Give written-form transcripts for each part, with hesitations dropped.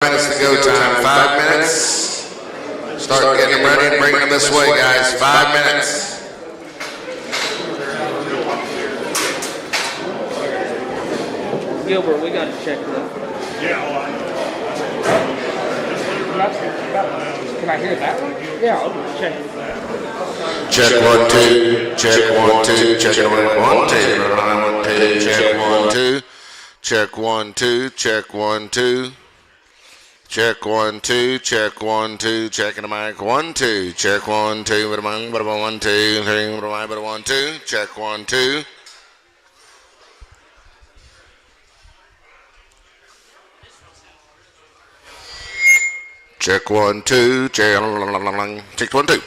Minutes to go time. 5 minutes. Start getting them ready and bringing them this way, guys. 5 minutes. Gilbert, we got to check that. Yeah. Can I hear that one? Yeah, I'll check. Check 1 2. Check 1 2. Check 1 2. Check 1 2. Check 1 2. Check 1 2. Check 1 2. Check 1 2. Checking the mic. 1 2. Check 1 2. But 1 2 3. But 1 2. Check 1 2. Check 1 2. Check 1 2.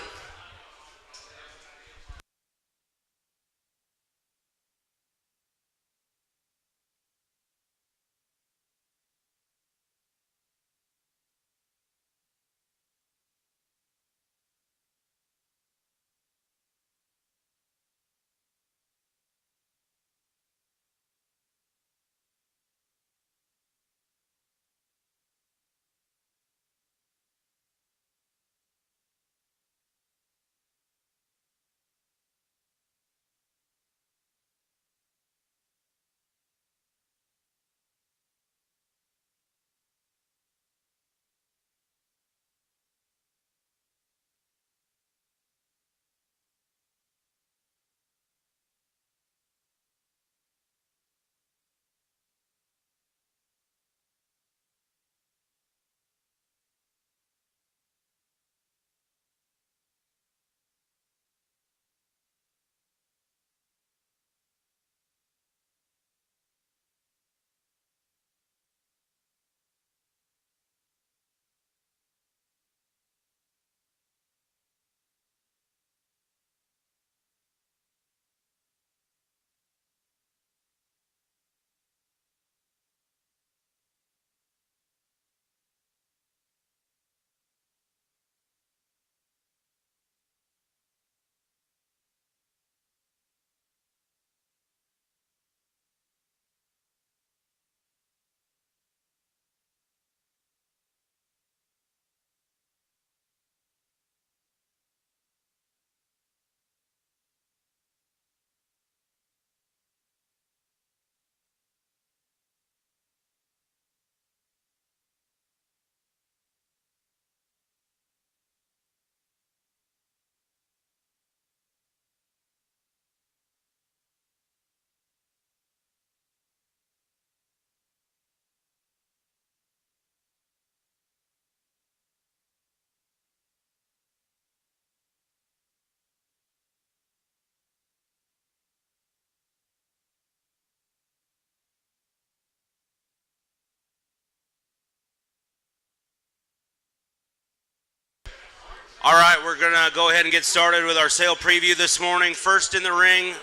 All right, we're going to go ahead and get started with our sale preview this morning. First in the ring,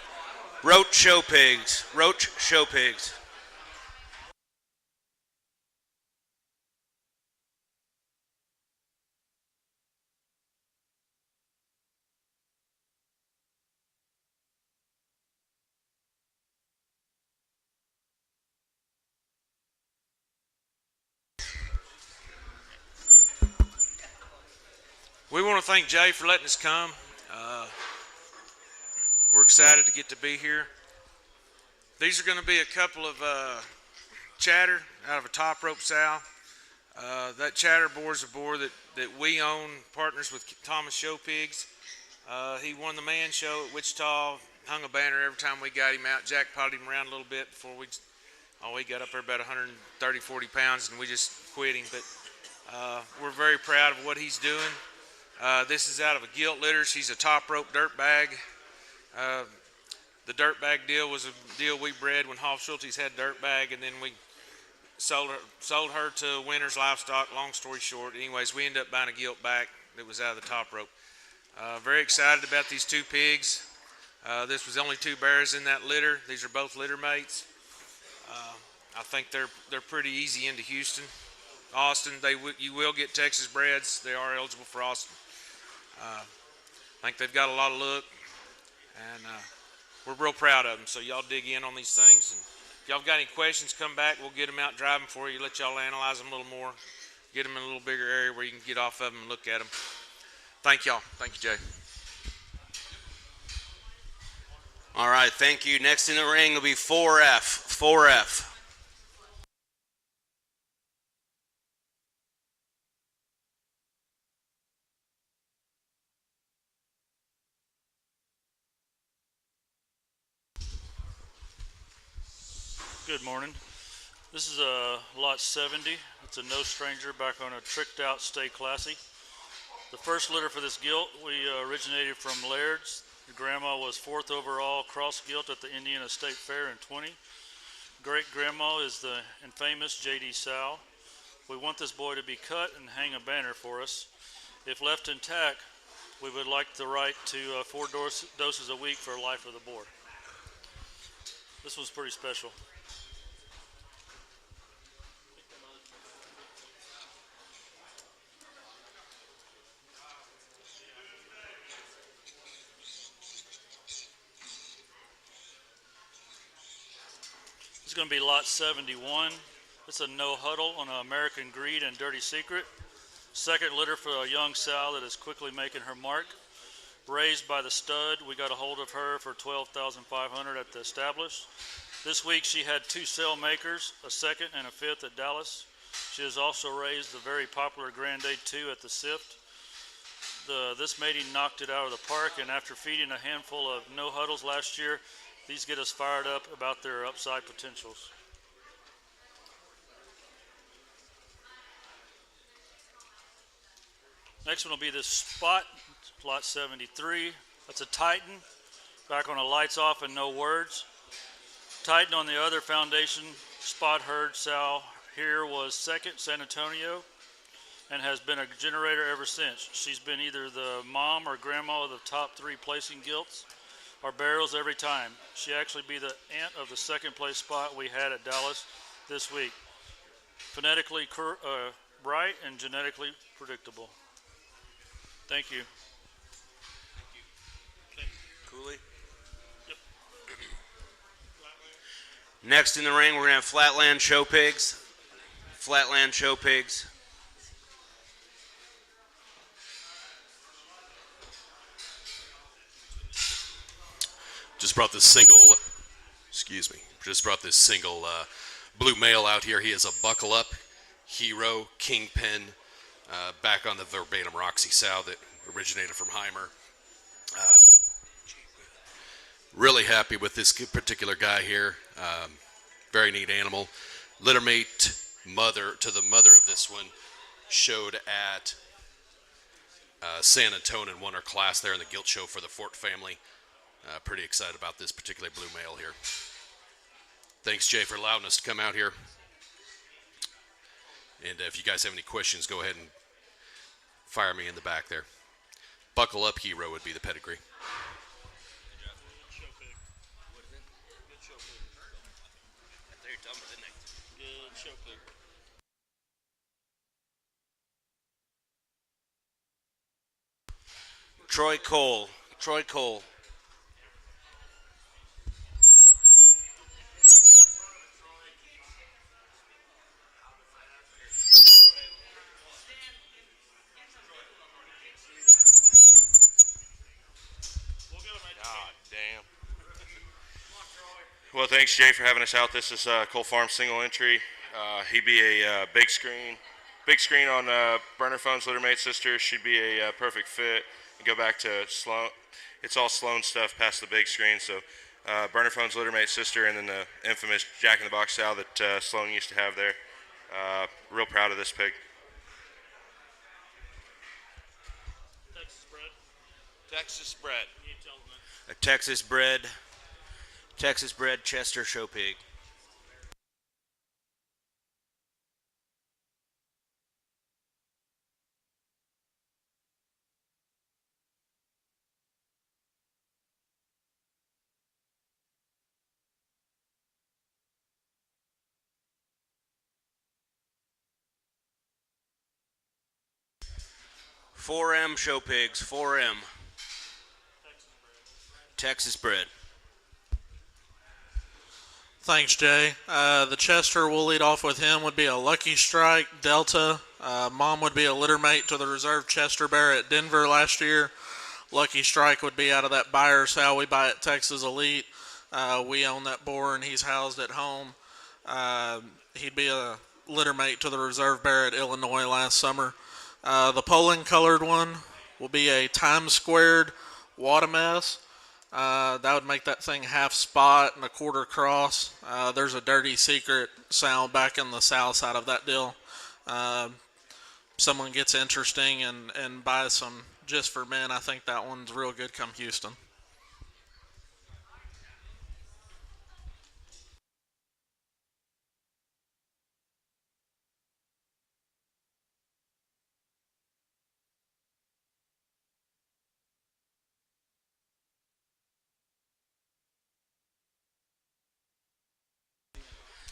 Roach Show Pigs. Roach Show Pigs. We want to thank Jay for letting us come. We're excited to get to be here. These are going to be a couple of chatter out of a top rope sow. That chatter board is a board that we own, partners with Thomas Show Pigs. He won the man show at Wichita, hung a banner every time we got him out, jackpotted him around a little bit before we got up there about 130, 40 pounds, and we just quit him. But we're very proud of what he's doing. This is out of a gilt litter. She's a top rope dirt bag. The dirt bag deal was a deal we bred when Hoff Schultes had dirt bag, and then we sold her to Winners Livestock. Long story short, anyways, we ended up buying a gilt back that was out of the top rope. Very excited about these two pigs. This was only two bears in that litter. These are both litter mates. I think they're pretty easy into Houston. Austin, you will get Texas breds. They are eligible for Austin. I think they've got a lot of look, and we're real proud of them. So y'all dig in on these things. And if y'all got any questions, come back. We'll get them out driving for you, let y'all analyze them a little more. get them in a little bigger area where you can get off of them and look at them. Thank y'all. Thank you, Jay. All right, thank you. Next in the ring will be 4F. 4F. Good morning. This is lot 70. It's a no stranger back on a tricked out Stay Classy. The first litter for this gilt, we originated from Laird's. The grandma was 4th overall cross gilt at the Indiana State Fair in 20. Great grandma is the infamous J.D. Sal. We want this boy to be cut and hang a banner for us. If left intact, we would like the right to 4 doses a week for life of the boar. This one's pretty special. It's going to be lot 71. It's a no huddle on American Greed and Dirty Secret. Second litter for a young sow that is quickly making her mark. Raised by the stud, we got a hold of her for $12,500 at the established. This week she had 2 sale makers, a 2nd and a 5th at Dallas. She has also raised the very popular Grande 2 at the Sift. This mating knocked it out of the park, and after feeding a handful of no huddles last year, these get us fired up about their upside potentials. Next one will be this Spot, lot 73. That's a Titan, back on a lights off and no words. Titan on the other foundation, Spot herd sow here was 2nd San Antonio and has been a generator ever since. She's been either the mom or grandma of the top 3 placing gilts or barrels every time. She actually be the aunt of the 2nd place spot we had at Dallas this week. Phonetically right and genetically predictable. Thank you. Cooley. Yep. Next in the ring, we're going to have Flatland Show Pigs. Flatland Show Pigs. Just brought this single, blue male out here. He is a buckle up hero, kingpin, back on the verbatim Roxy sow that originated from Heimer. Really happy with this particular guy here. Very neat animal. Littermate mother of this one showed at San Antonio and won her class there in the gilt show for the Fort family. Pretty excited about this particular blue male here. Thanks, Jay, for allowing us to come out here. And if you guys have any questions, go ahead and fire me in the back there. Buckle up hero would be the pedigree. Troy Cole. Troy Cole. Damn. Well, thanks, Jay, for having us out. This is Cole Farm single entry. He'd be a big screen on burner phones, Littermate sister. She'd be a perfect fit. And go back to Sloan. It's all Sloan stuff past the big screen. So burner phones, Littermate sister, and then the infamous Jack in the Box sow that Sloan used to have there. Real proud of this pig. Texas bred. A Texas bred Chester show pig. "4M show pigs, 4M. Texas bred. Thanks, Jay. The Chester we'll lead off with him would be a Lucky Strike Delta Mom would be a litter mate to the reserve Chester Bear at Denver last year. Lucky Strike would be out of that buyer sow we buy at Texas Elite. We own that boar and he's housed at home. He'd be a litter mate to the reserve bear at Illinois last summer. The polling colored one will be a time squared Watermess. That would make that thing half spot and a quarter cross. There's a dirty secret sound back in the south side of that deal. Someone gets interesting and buys some just for men, I think that one's real good come Houston.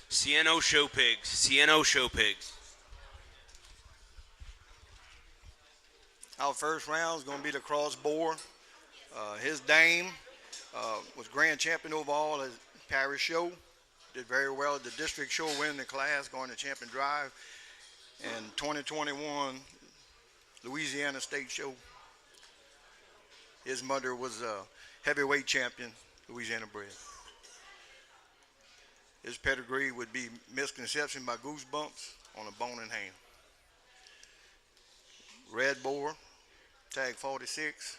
CNO Show Pigs. CNO Show Pigs. Our first round is going to be the cross boar. His dame was grand champion overall at Parish Show. Did very well at the district show, winning the class, going to champion drive. And 2021 Louisiana State Show. His mother was a heavyweight champion, Louisiana bred. His pedigree would be Misconception by Goosebumps on a bone in hand. Red boar, tag 46.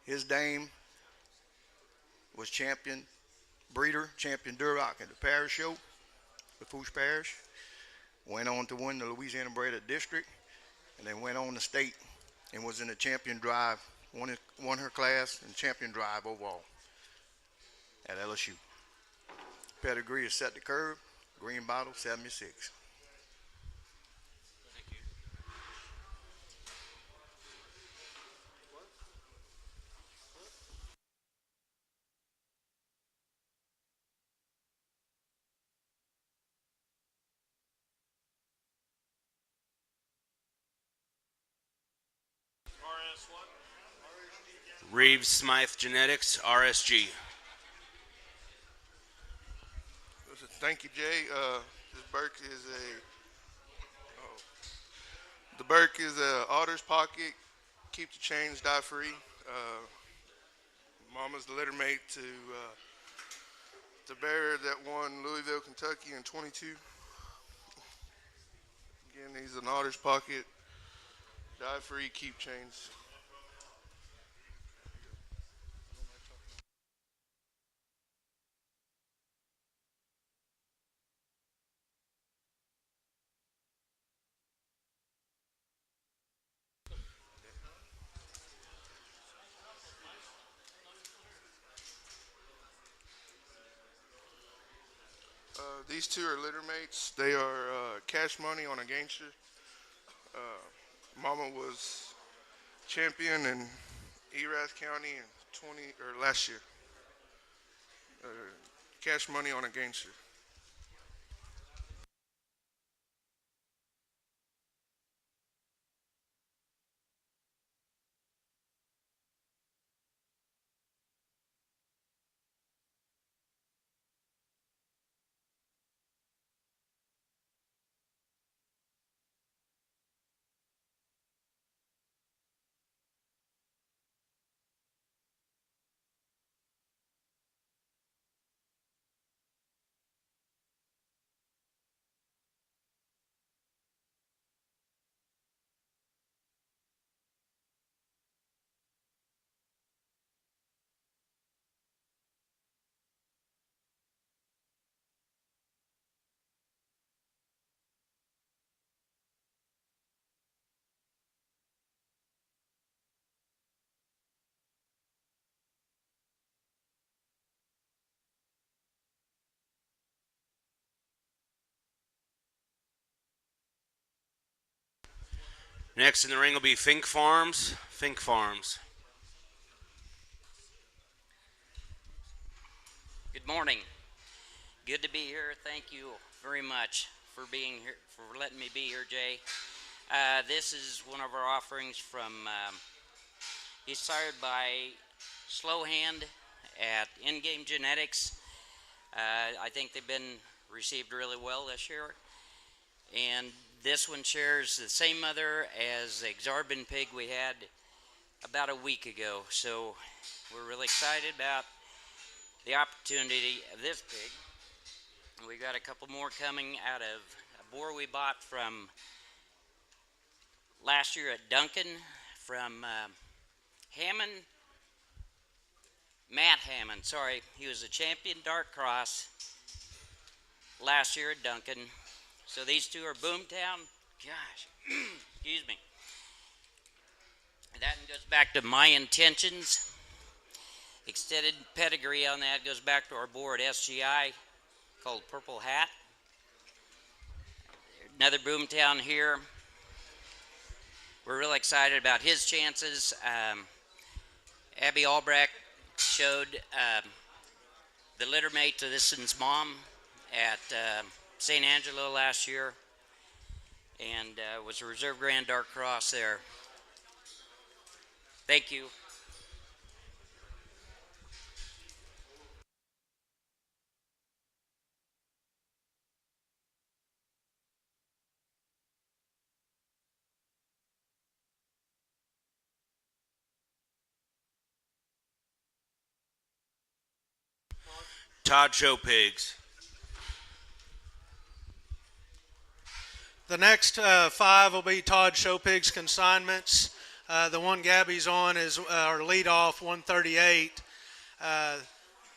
His dame was champion breeder, champion Duroc at the Parish Show, the Fouche Parish. Went on to win the Louisiana bred at district, and then went on to state and was in the champion drive, won her class and champion drive overall at LSU. Pedigree is Set the Curve, green bottle 76. Reeves Smythe Genetics, RSG. Thank you, Jay. This Burke is the Burke is a Otter's Pocket, keep the chains, die free. Mama's the litter mate to the bear that won Louisville, Kentucky in 22. Again, he's an Otter's Pocket, die free, keep chains. These two are litter mates. They are cash money on a gangster. Mama was champion in Erath County in last year. Cash money on a gangster. Next in the ring will be Fink Farms. Fink Farms. Good morning. Good to be here. Thank you very much for being here, for letting me be here, Jay. This is one of our offerings from, he's sired by Slow Hand at In-Game Genetics. I think they've been received really well this year. And This one shares the same mother as the Exarban pig we had about a week ago. So we're really excited about the opportunity of this pig. We got a couple more coming out of a boar we bought from last year at Duncan from Matt Hammond. Sorry, he was a champion dark cross last year at Duncan. So these two are Boomtown. Gosh, excuse me. That goes back to My Intentions. Extended pedigree on that goes back to our board SGI called Purple Hat. Another Boomtown here. We're really excited about his chances. Abby Albrecht showed the litter mate to this one's mom at St. Angelo last year and was a Reserve Grand Dark Cross there. Thank you. Todd Show Pigs. The next 5 will be Todd Show Pigs consignments. The one Gabby's on is our leadoff 138.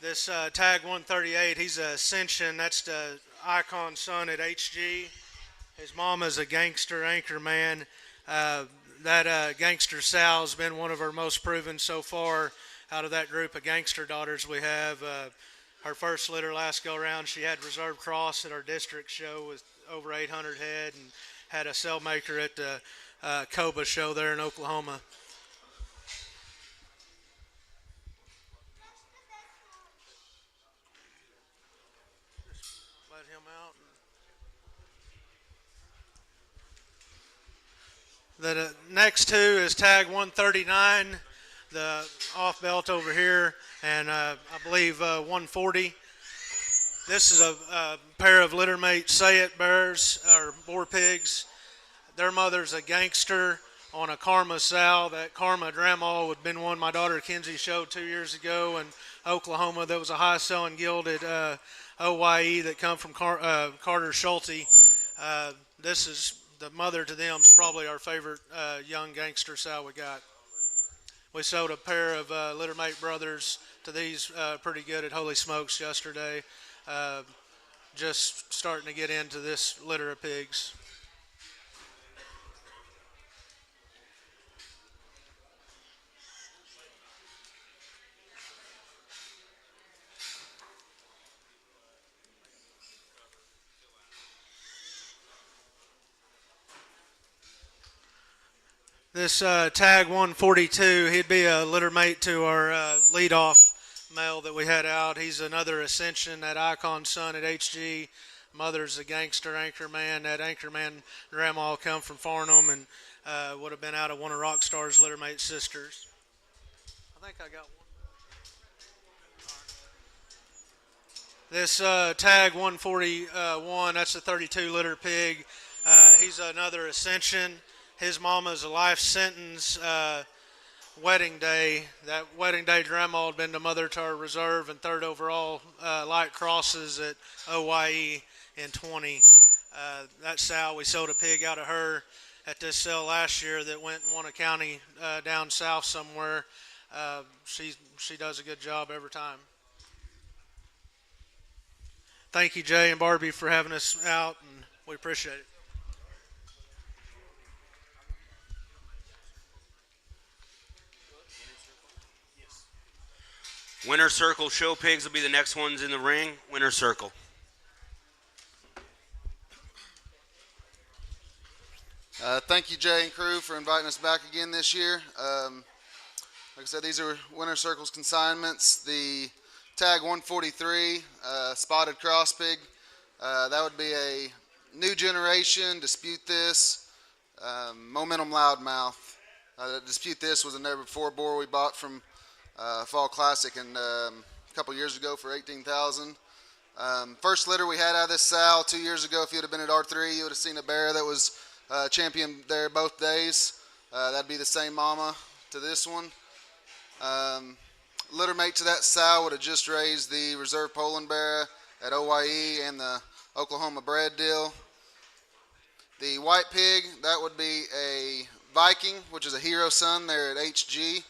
This tag 138, he's a Ascension. That's the Icon son at HG. His mama's a gangster anchor man. That gangster Sal's been one of our most proven so far out of that group of gangster daughters we have. Her first litter last go around, she had Reserve Cross at our district show with over 800 head and had a cell maker at the Coba show there in Oklahoma. Just let him out. The next 2 is tag 139, the off belt over here, and I believe 140. This is a pair of littermate Say It bears, or boar pigs. Their mother's a gangster on a Karma sow. That Karma Dramaw would have been one my daughter Kenzie showed 2 years ago in Oklahoma. That was a high selling guild at OYE that come from Carter Schulte. This is the mother to them is probably our favorite young gangster sow we got. We sold a pair of littermate brothers to these pretty good at Holy Smokes yesterday. Just starting to get into this litter of pigs. This tag 142, he'd be a litter mate to our leadoff male that we had out. He's another Ascension, that Icon son at HG. Mother's a gangster anchor man. That anchor man grandma come from Farnham and would have been out of one of Rockstar's litter mate sisters. I think I got one. This tag 141, that's a 32 litter pig. He's another Ascension. His mama's a life sentence wedding day. That wedding day grandma had been the mother to our reserve and 3rd overall light crosses at OYE in 20. That sow, we sold a pig out of her at this sale last year that went and won a county down south somewhere. She does a good job every time. Thank you, Jay and Barbie, for having us out, and we appreciate it. Winner Circle Show Pigs will be the next ones in the ring. Winner Circle. Thank you, Jay and crew, for inviting us back again this year. Like I said, these are Winner Circle's consignments. The tag 143, spotted cross pig. That would be a new generation. Dispute This, Momentum Loudmouth. Dispute This was a never before boar we bought from Fall Classic and a couple years ago for $18,000. First litter we had out of this sow 2 years ago. If you would have been at R3, you would have seen a bear that was champion there both days. That'd be the same mama to this one. Litter mate to that sow would have just raised the reserve Poland bear at OYE and the Oklahoma bred deal. The white pig, that would be a Viking, which is a hero son there at HG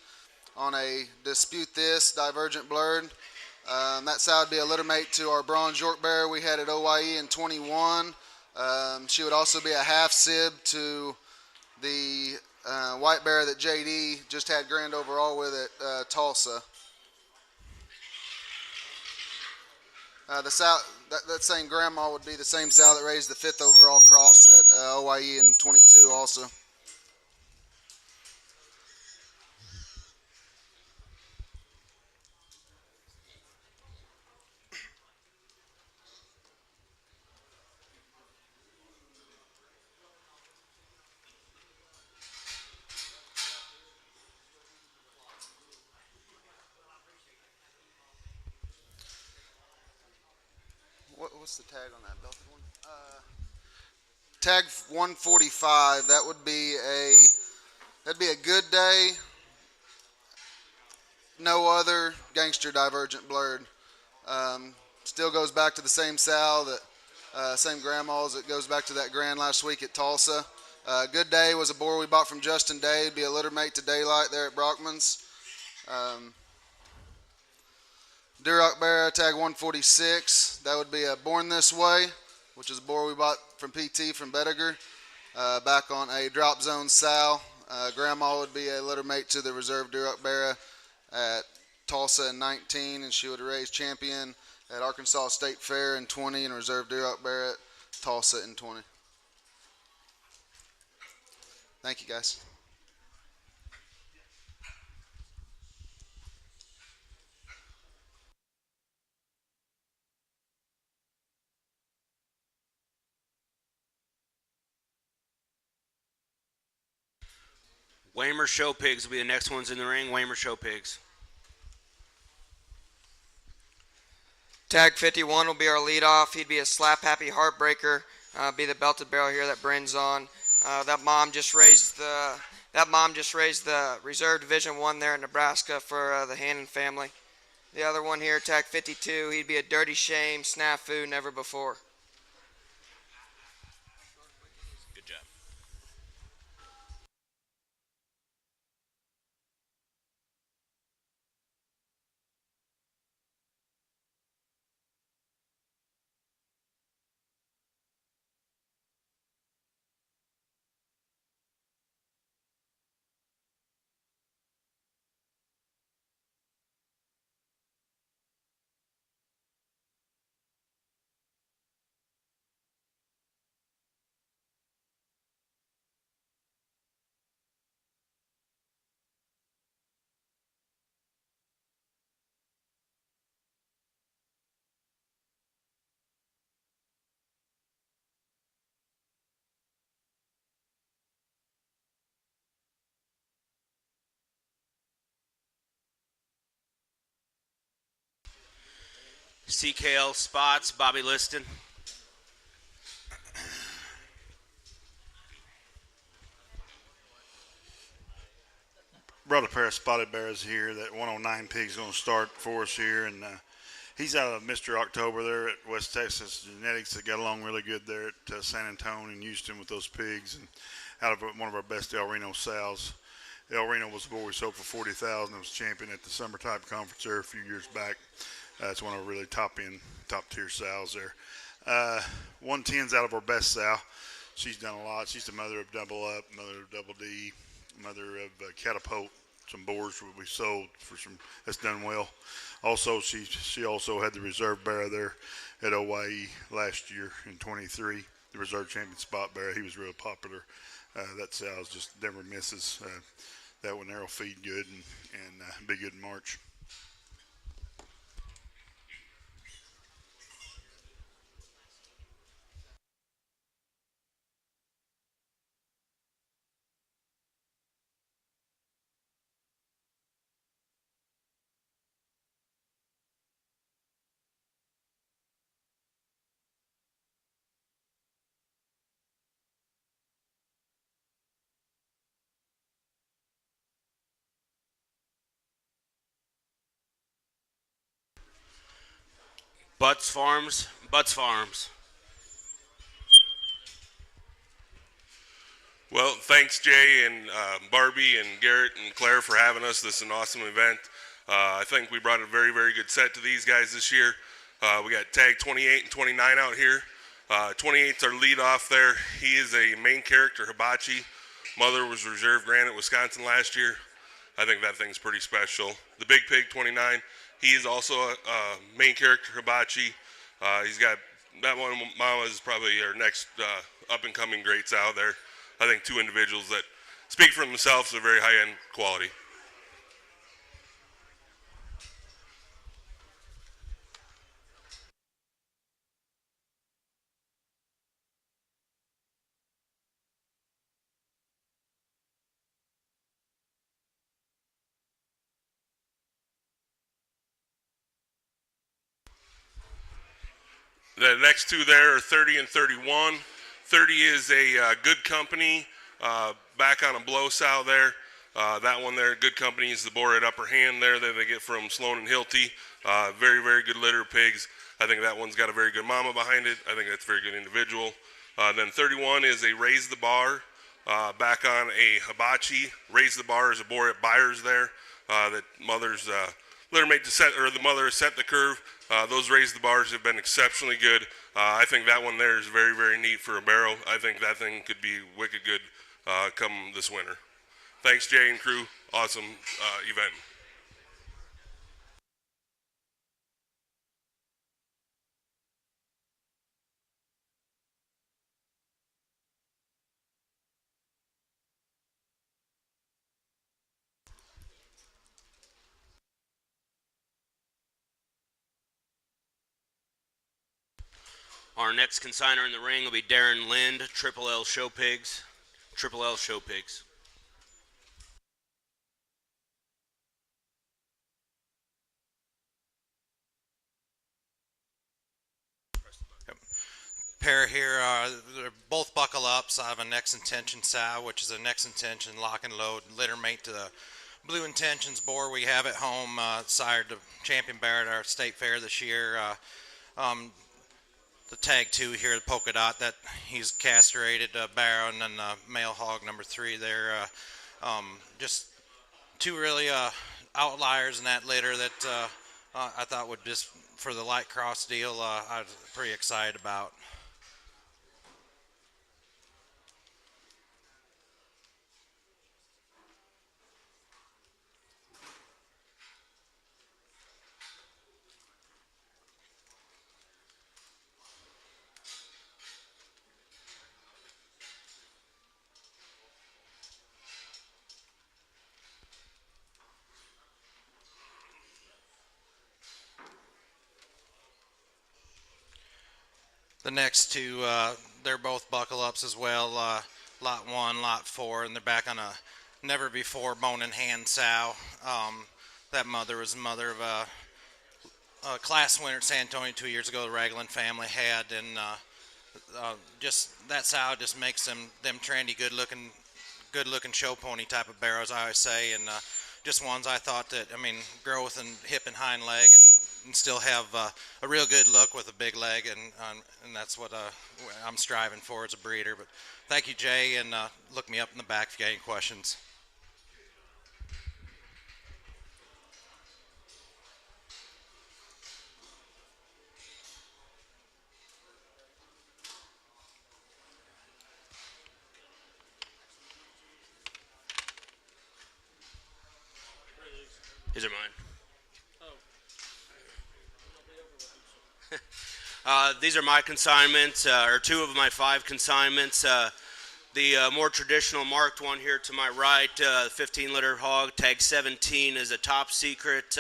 on a Dispute This divergent blurred. That sow would be a litter mate to our bronze York bear we had at OYE in 21. She would also be a half sib to the white bear that JD just had grand overall with at Tulsa. The sow, that same grandma would be the same sow that raised the 5th overall cross at OYE in 22 also. What's the tag on that belted one? Tag 145. That'd be a good day. No other gangster divergent blurred. Still goes back to the same sow that same grandmas. It goes back to that grand last week at Tulsa. Good day was a boar we bought from Justin Day. It'd be a litter mate to Daylight there at Brockman's. Duroc bear tag 146. That would be a Born This Way, which is a boar we bought from PT from Bettiger, back on a drop zone sow. Grandma would be a litter mate to the reserve Duroc bear at Tulsa in 19, and she would raise champion at Arkansas State Fair in 20 and reserve Duroc bear at Tulsa in 20. Thank you, guys. Waymer Show Pigs will be the next ones in the ring. Waymer Show Pigs. Tag 51 will be our leadoff. He'd be a slap happy heartbreaker. Be the belted barrel here that Bryn's on. That mom just raised the reserve Division 1 there in Nebraska for the Hannon family. The other one here, tag 52, he'd be a dirty shame, snafu, never before. Good job. CKL Spots, Bobby Liston. Brought a pair of spotted bears here. That 109 pig's going to start for us here, and he's out of Mr. October there at West Texas Genetics. That got along really good there at San Antonio and Houston with those pigs, and out of one of our best El Reno sows. El Reno was a boar we sold for $40,000. It was champion at the summer type conference there a few years back. It's one of our really top tier sows there. 110's out of our best sow. She's done a lot. She's the mother of Double Up, mother of Double D, mother of Catapult. Some boars we sold for some that's done well. Also, she also had the reserve bear there at OYE last year in 23. The reserve champion spot bear. He was real popular. That sow just never misses. That one there will feed good and be good in March. Butts Farms. Butts Farms. Well, thanks, Jay and Barbie and Garrett and Claire for having us. This is an awesome event. I think we brought a very, very good set to these guys this year. We got tag 28 and 29 out here. 28's our lead off there. He is a main character, Hibachi. Mother was Reserve Granite, Wisconsin last year. I think that thing's pretty special. The Big Pig 29, he is also a main character, Hibachi. He's got, that one, Mama is probably our next up-and-coming greats out there. I think two individuals that speak for themselves are very high-end quality. The next two there are 30 and 31. 30 is a Good Company, back on a blow sow there. That one there, Good Company, is the boar at upper hand there that they get from Sloan and Hilty. Very, very good litter of pigs. I think that one's got a very good mama behind it. I think that's a very good individual. Then 31 is a Raise the Bar, back on a Hibachi. Raise the Bar is a boar at Byers there that mother's litter mate to set, or the mother has set the curve. Those Raise the Bars have been exceptionally good. I think that one there is very, very neat for a barrow. I think that thing could be wicked good come this winter. Thanks, Jay and crew. Awesome event. Our next consigner in the ring will be Darren Lind, Triple L Show Pigs. Triple L Show Pigs. Pair here, they're both buckle ups. I have a Next Intention sow, which is a Next Intention lock and load litter mate to the Blue Intentions boar we have at home, sired to Champion Bear at our state fair this year. The tag 2 here, the polka dot, that he's castrated barrow, and then male hog number 3 there. Just two really outliers in that litter that I thought would just, for the light cross deal, I was pretty excited about. The next two, they're both buckle ups as well. Lot 1, Lot 4, and they're back on a never before bone in hand sow. That mother was the mother of a class winner at San Antonio 2 years ago. The Raglan family had, and just that sow just makes them trendy, good looking show pony type of barrows, I always say, and just ones I thought that, I mean, growth and hip and hind leg, and still have a real good look with a big leg, and that's what I'm striving for as a breeder. But thank you, Jay, and look me up in the back if you got any questions. These are mine. These are my consignments, or 2 of my 5 consignments. The more traditional marked one here to my right, 15 liter hog, tag 17, is a top secret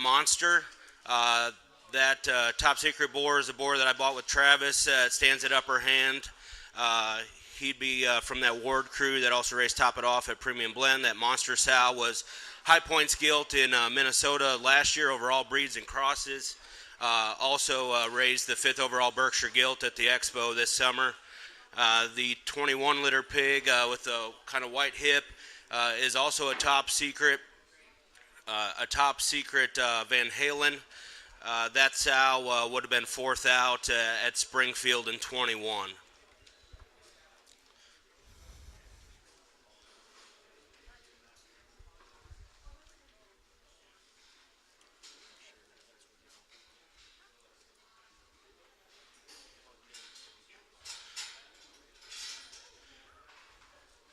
monster. That top secret boar is a boar that I bought with Travis. It stands at upper hand. He'd be from that Ward crew that also raced Top It Off at Premium Blend. That monster sow was High Points Gilt in Minnesota last year, overall breeds and crosses. Also raised the 5th overall Berkshire Gilt at the Expo this summer. The 21 liter pig with the kind of white hip is also a top secret Van Halen. That sow would have been fourth out at Springfield in 21.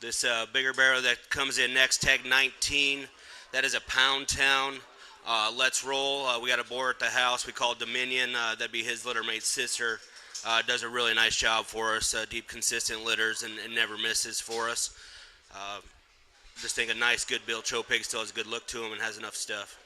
This bigger barrel that comes in next, tag 19, that is a Pound Town. Let's roll. We got a boar at the house. We call it Dominion. That'd be his litter mate's sister. Does a really nice job for us. Deep, consistent litters and never misses for us. Just think a nice, good built show pig. Still has a good look to him and has enough stuff.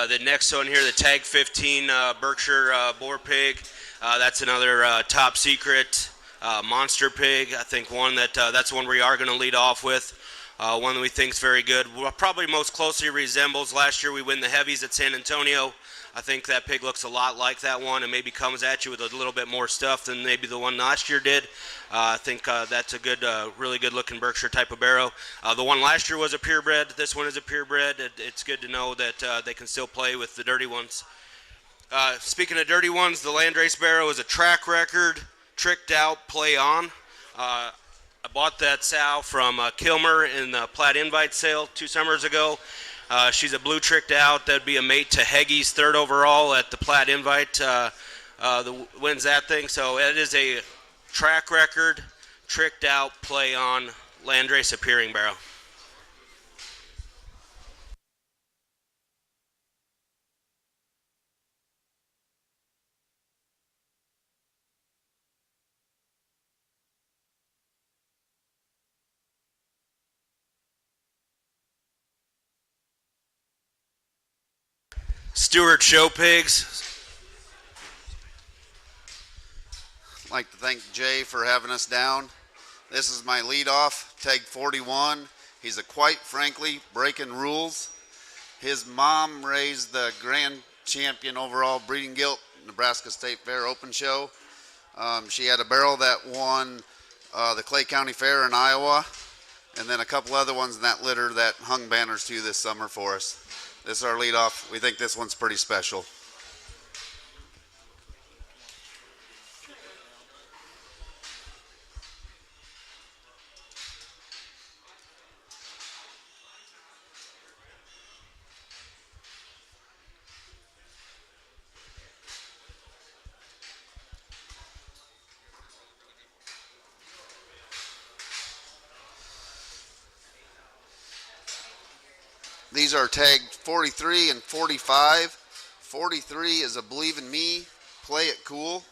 The next one here, the tag 15 Berkshire boar pig. That's another top secret monster pig. I think one that's one we are going to lead off with. One that we think is very good. Probably most closely resembles last year we win the heavies at San Antonio. I think that pig looks a lot like that one and maybe comes at you with a little bit more stuff than maybe the one last year did. I think that's a good, really good looking Berkshire type of barrow. The one last year was a purebred. This one is a purebred. It's good to know that they can still play with the dirty ones. Speaking of dirty ones, the Landrace barrow is a track record, tricked out, play on. I bought that sow from Kilmer in the Platt Invite sale 2 summers ago. She's a blue tricked out. That'd be a mate to Heggy's 3rd overall at the Platt Invite. Wins that thing. So it is a track record, tricked out, play on Landrace appearing barrow. Stewart show pigs. I'd like to thank Jay for having us down. This is my leadoff, tag 41. He's a quite frankly breaking rules. His mom raised the grand champion overall breeding gilt Nebraska State Fair Open Show. She had a barrel that won the Clay County Fair in Iowa, and then a couple other ones in that litter that hung banners too this summer for us. This is our leadoff. We think this one's pretty special. These are tagged 43 and 45. 43 is a Believe in Me, Play It Cool,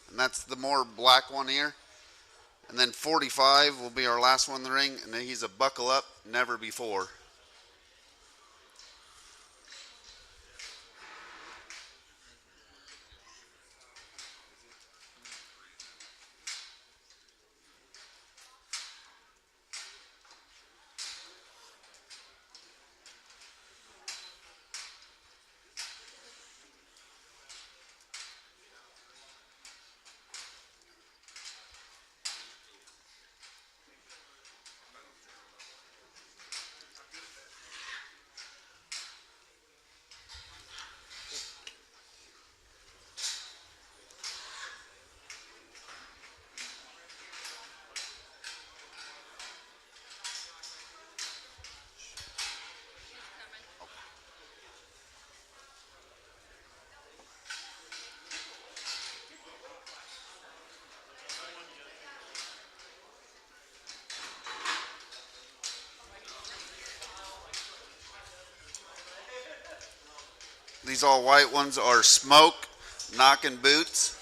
and that's the more black one here. And then 45 will be our last one in the ring, and then he's a Buckle Up, Never Before. These all white ones are Smoke, Knockin' Boots,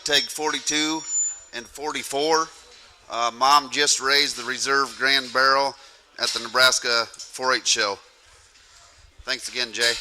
tag 42 and 44. Mom just raised the reserve grand barrel at the Nebraska 4-H show. Thanks again, Jay.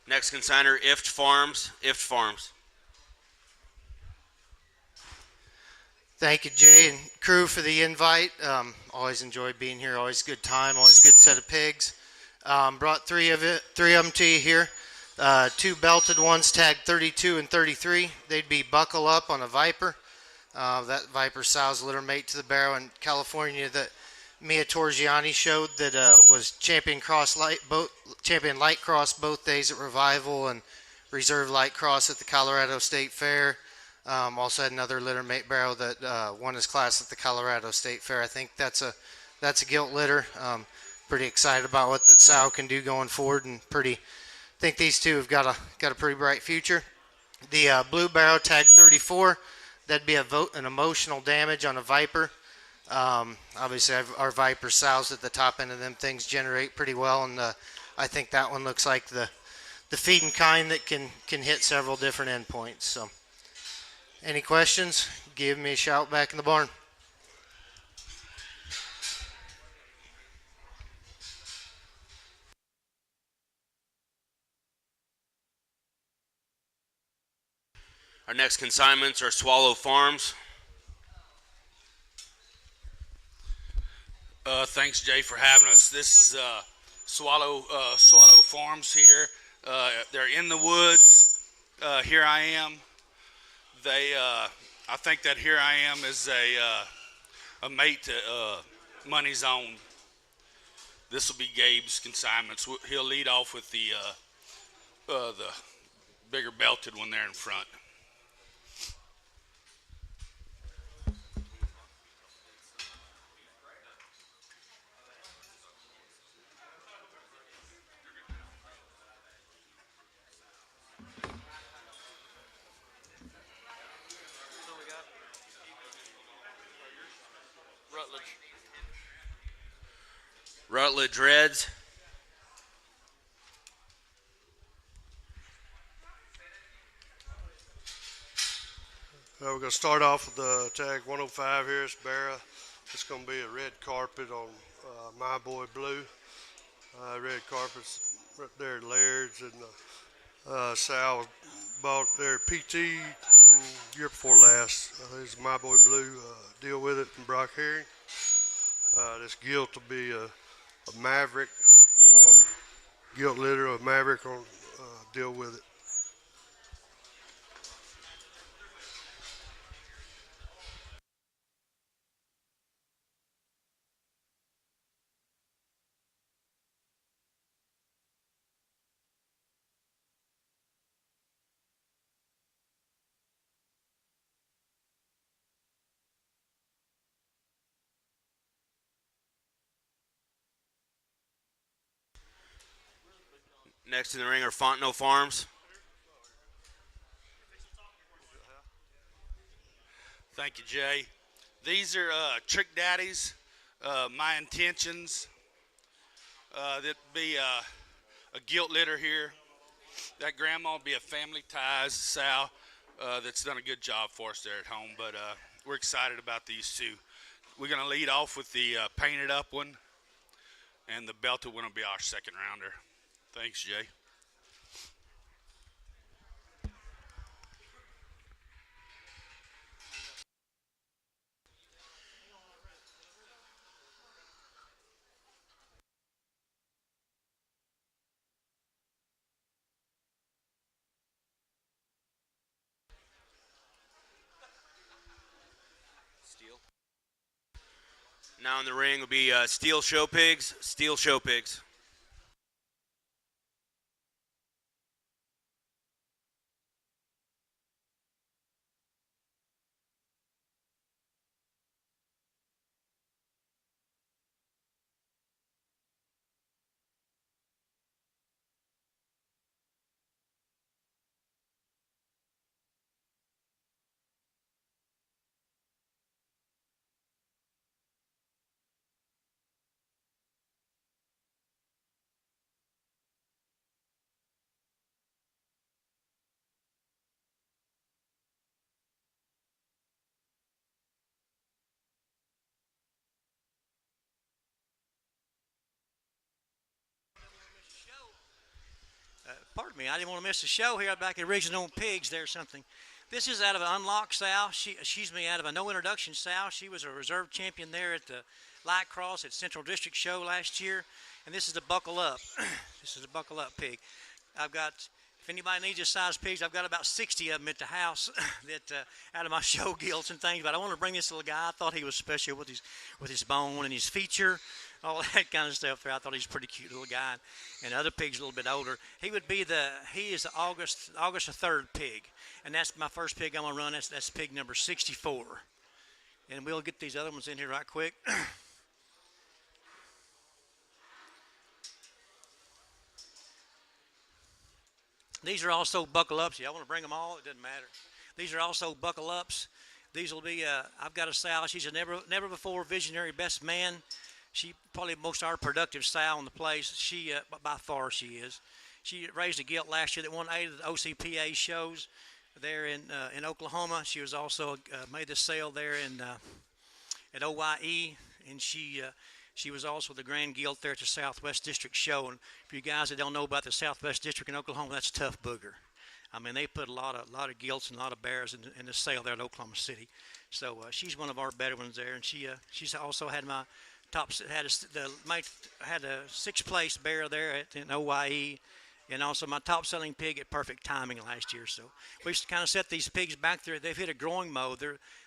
Next consigner, Ift Farms. Ift Farms. Thank you, Jay and crew, for the invite. Always enjoy being here. Always good time. Always good set of pigs. Brought three of them to you here. Two belted ones, tagged 32 and 33. They'd be buckle up on a Viper. That Viper sow's litter mate to the barrow in California that Mia Torgiani showed that was champion light cross both days at Revival and reserve light cross at the Colorado State Fair. Also had another litter mate barrow that won his class at the Colorado State Fair. I think that's a gilt litter. Pretty excited about what that sow can do going forward, and think these two have got a pretty bright future. The blue barrow, tag 34, that'd be an emotional damage on a Viper. Obviously, our Viper sows at the top end of them things generate pretty well, and I think that one looks like the feeding kind that can hit several different endpoints. So, any questions? Give me a shout back in the barn. Our next consignments are Swallow Farms. Thanks, Jay, for having us. This is Swallow Farms here. They're in the woods. Here I am. I think that Here I Am is a mate to Money's Own. This will be Gabe's consignments. He'll lead off with the bigger belted one there in front. Rutledge Reds. We're going to start off with the tag 105 here. It's Barra. It's going to be a red carpet on My Boy Blue. Red carpets right there at Laird's, and Sal bought their PT year before last. This is My Boy Blue. Deal with it from Brock Herring. This gilt will be a Maverick on gilt litter, a Maverick on Deal with it. Next in the ring are Fontenot Farms. Thank you, Jay. These are Trick Daddies. My intentions. That'd be a gilt litter here. That grandma will be a family ties sow that's done a good job for us there at home. But we're excited about these two. We're going to lead off with the painted up one, and the belted one will be our second rounder. Thanks, Jay. Now in the ring will be Steel Show Pigs. Steel Show Pigs. me. I didn't want to miss the show here. I'm back at Original Pigs there or something. This is out of an unlocked sow. Out of a no introduction sow. She was a reserve champion there at the Light Cross at Central District Show last year. And this is the Buckle Up. This is a Buckle Up pig. I've got, if anybody needs this size pigs, I've got about 60 of them at the house that out of my show gilts and things. But I want to bring this little guy. I thought he was special with his bone and his feature, all that kind of stuff there. I thought he was a pretty cute little guy. And the other pig's a little bit older. He is the August the 3rd pig. And that's my first pig I'm going to run. That's pig number 64. And we'll get these other ones in here right quick. These are also buckle ups. Y'all want to bring them all? It doesn't matter. These are also buckle ups. These will be, I've got a sow. She's a never before visionary best man. She probably most our productive sow in the place. She, by far she is. She raised a gilt last year that won 8 of the OCPA shows there in Oklahoma. She was also made the sale there at OYE, and she was also the grand gilt there at the Southwest District Show. And for you guys that don't know about the Southwest District in Oklahoma, that's a tough booger. I mean, they put a lot of gilts and a lot of bears in the sale there at Oklahoma City. So she's one of our better ones there, and she's also had my top had a 6th place bear there in OYE. And also my top-selling pig at Perfect Timing last year. So we kind of set these pigs back there. They've hit a growing mode.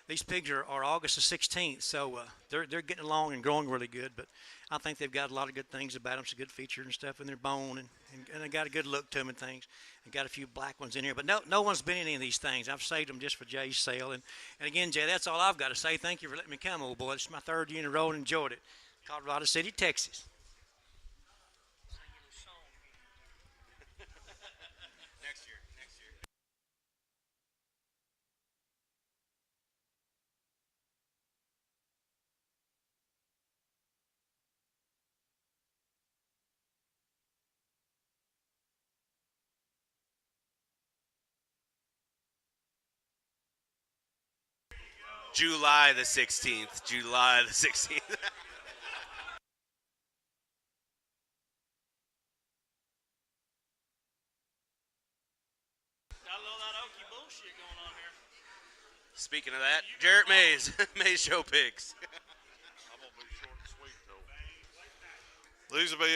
These pigs are August the 16th, so they're getting along and growing really good. But I think they've got a lot of good things about them, some good features and stuff in their bone, and they got a good look to them and things. And got a few black ones in here. But no one's been in any of these things. I've saved them just for Jay's sale. And again, Jay, that's all I've got to say. Thank you for letting me come, old boy. It's my 3rd year in a row and enjoyed it. Colorado City, Texas. July the 16th. July the 16th. Speaking of that, Jarrett Mays, Mays Show Pigs. I'm gonna be short and sweet though. These will be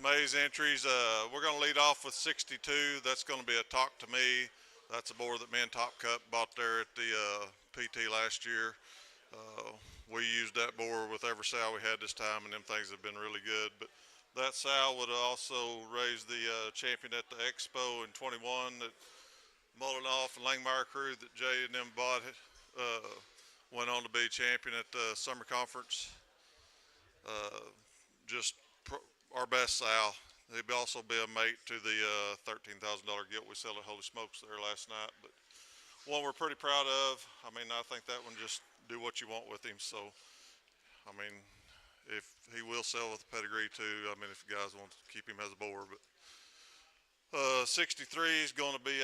Mays entries. We're gonna lead off with 62. That's gonna be a Talk to Me. That's a boar that me and Top Cup bought there at the PT last year. We used that boar with every sow we had this time, and them things have been really good. But that sow would also raise the champion at the Expo in 21 that Mullinoff and Langmeyer crew that Jay and them bought went on to be champion at the summer conference. Our best sow. He'd also be a mate to the $13,000 gilt we sell at Holy Smokes there last night. But one we're pretty proud of. I mean, I think that one just do what you want with him. So, I mean, if he will sell with the pedigree too. I mean, if you guys want to keep him as a boar, but 63 is going to be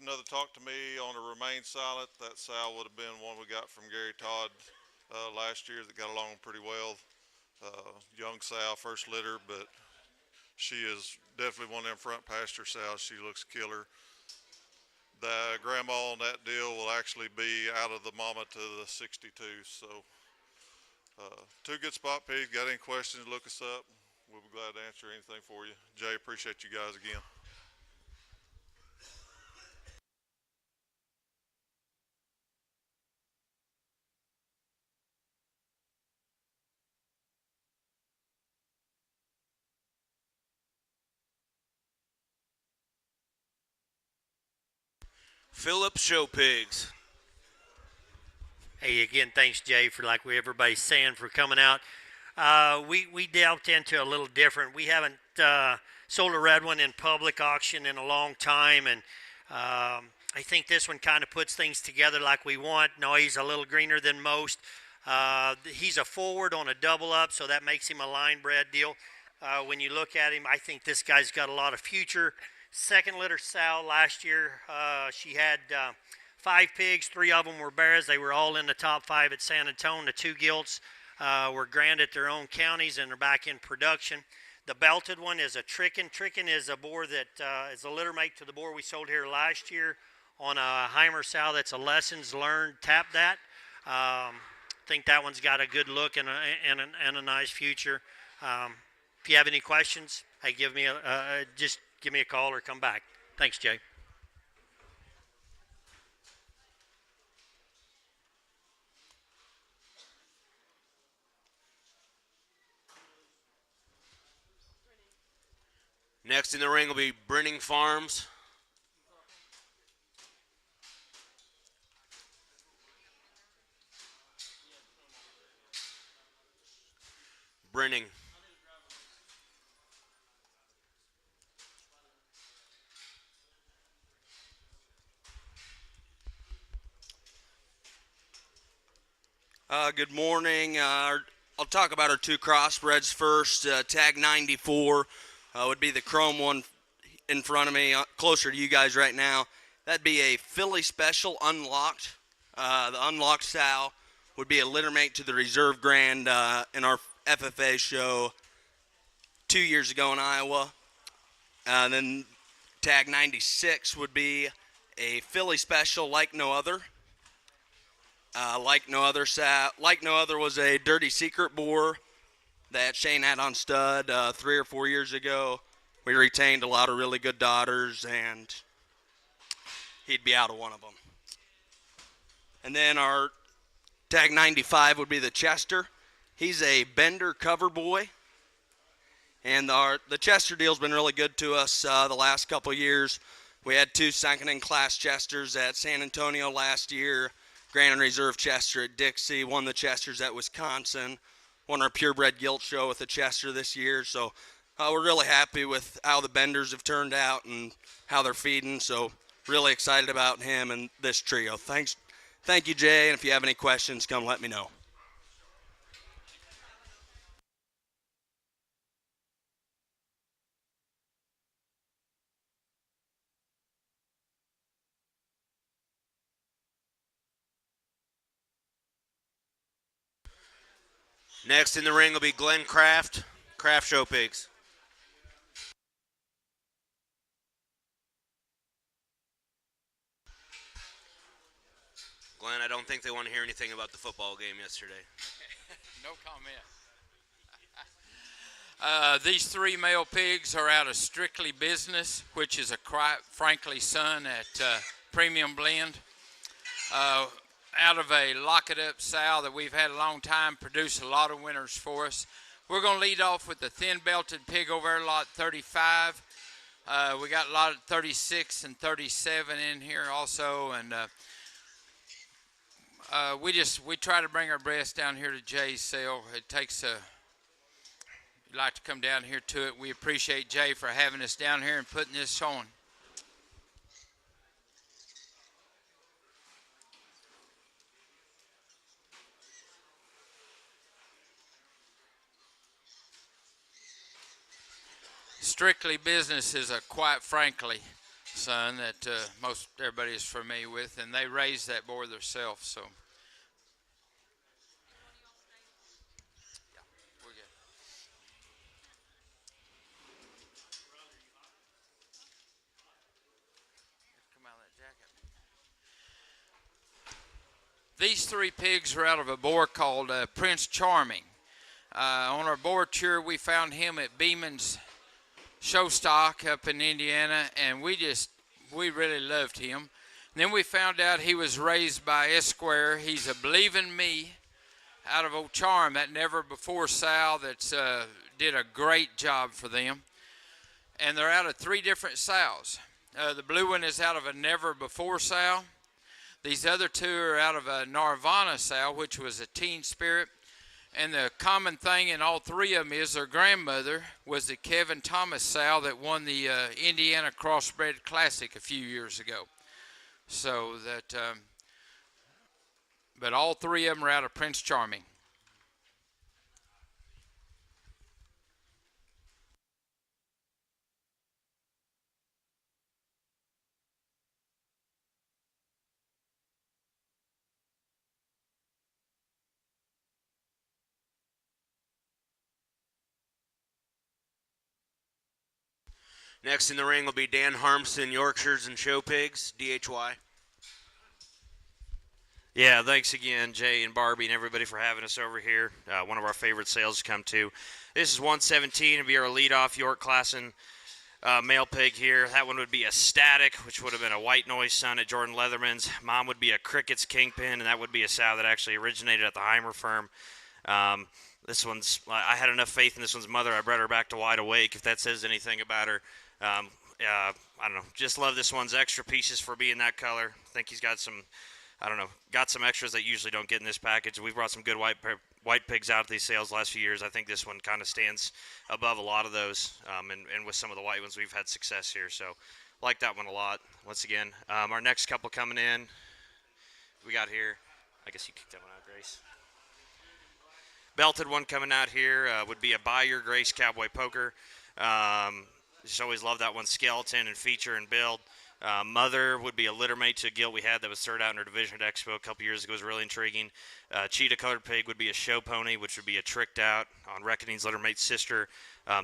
another Talk to Me on a Remain Silent. That sow would have been one we got from Gary Todd last year that got along pretty well. Young sow, first litter, but she is definitely one of them front pasture sows. She looks killer. The grandma on that deal will actually be out of the mama to the 62. So, 2 good spot pigs. Got any questions, look us up. We'll be glad to answer anything for you. Jay, appreciate you guys again. Philip Show Pigs. Hey, again, thanks, Jay, for everybody's saying for coming out. We delved into a little different. We haven't sold a red one in public auction in a long time, and I think this one kind of puts things together like we want. No, he's a little greener than most. He's a forward on a double up, so that makes him a line bred deal. When you look at him, I think this guy's got a lot of future. 2nd litter sow last year. She had 5 pigs. 3 of them were bears. They were all in the top 5 at San Antonio. The 2 gilts were granted their own counties and they're back in production. The belted one is a Trickin. Trickin is a boar that is a litter mate to the boar we sold here last year on a Heimer sow. That's a lessons learned tap that. Think that one's got a good look and a nice future. If you have any questions, hey, just give me a call or come back. Thanks, Jay. Next in the ring will be Brenning Farms. Brenning. Good morning. I'll talk about our two crossbreds first. Tag 94 would be the chrome one in front of me, closer to you guys right now. That'd be a Philly Special unlocked. The unlocked sow would be a litter mate to the Reserve Grand in our FFA show 2 years ago in Iowa. Then tag 96 would be a Philly Special like no other. Like no other was a Dirty Secret boar that Shane had on stud 3 or 4 years ago. We retained a lot of really good daughters, and he'd be out of one of them. And then our tag 95 would be the Chester. He's a Bender cover boy, and the Chester deal's been really good to us the last couple years. We had 2 second-in-class Chesters at San Antonio last year. Grand and Reserve Chester at Dixie, won the Chesters at Wisconsin, won our purebred gilt show with the Chester this year. So we're really happy with how the Benders have turned out and how they're feeding. So really excited about him and this trio. Thank you, Jay. And if you have any questions, come let me know. Next in the ring will be Glenn Kraft Show Pigs. Glenn, I don't think they want to hear anything about the football game yesterday. No comment. These 3 male pigs are out of Strictly Business, which is a Frankly son at Premium Blend. Out of a Lock It Up sow that we've had a long time, produced a lot of winners for us. We're going to lead off with the thin-belted pig over there, lot 35. We got a lot of 36 and 37 in here also, and we try to bring our breast down here to Jay's sale. It takes you'd like to come down here to it. We appreciate Jay for having us down here and putting this on. Strictly Business is a quite frankly son that most everybody is familiar with, and they raised that boar themselves. So, yeah, we're good. Come out of that jacket. These 3 pigs are out of a boar called Prince Charming. On our boar tour, we found him at Beeman's show stock up in Indiana, and we really loved him. And then we found out he was raised by Esquire. He's a Believin' Me out of Old Charm, that never before sow that's did a great job for them. And they're out of 3 different sows. The blue one is out of a never before sow. These other 2 are out of a Nirvana sow, which was a teen spirit. And the common thing in all 3 of them is their grandmother was the Kevin Thomas sow that won the Indiana Crossbred Classic a few years ago. So that, but all 3 of them are out of Prince Charming. Next in the ring will be Dan Harmson, Yorkshires and Show Pigs, DHY. Yeah, thanks again, Jay and Barbie and everybody for having us over here. One of our favorite sales to come to. This is 117. It'll be our leadoff York Classen male pig here. That one would be a Static, which would have been a white noise son at Jordan Leatherman's. Mom would be a Cricket's Kingpin, and that would be a sow that actually originated at the Heimer firm. This one's, I had enough faith in this one's mother. I bred her back to Wide Awake, if that says anything about her. I don't know. Just love this one's extra pieces for being that color. I think he's got some, I don't know, got some extras that you usually don't get in this package. We've brought some good white pigs out at these sales the last few years. I think this one kind of stands above a lot of those, and with some of the white ones we've had success here. So like that one a lot. Once again, our next couple coming in, we got here. I guess you kicked that one out, Grace. Belted one coming out here would be a Buyer Grace Cowboy Poker. Just always love that one, skeleton and feature and build. Mother would be a litter mate to a gilt we had that was third out in our division at Expo a couple years ago. It was really intriguing. Cheetah colored pig would be a show pony, which would be a tricked out on Reckoning's litter mate's sister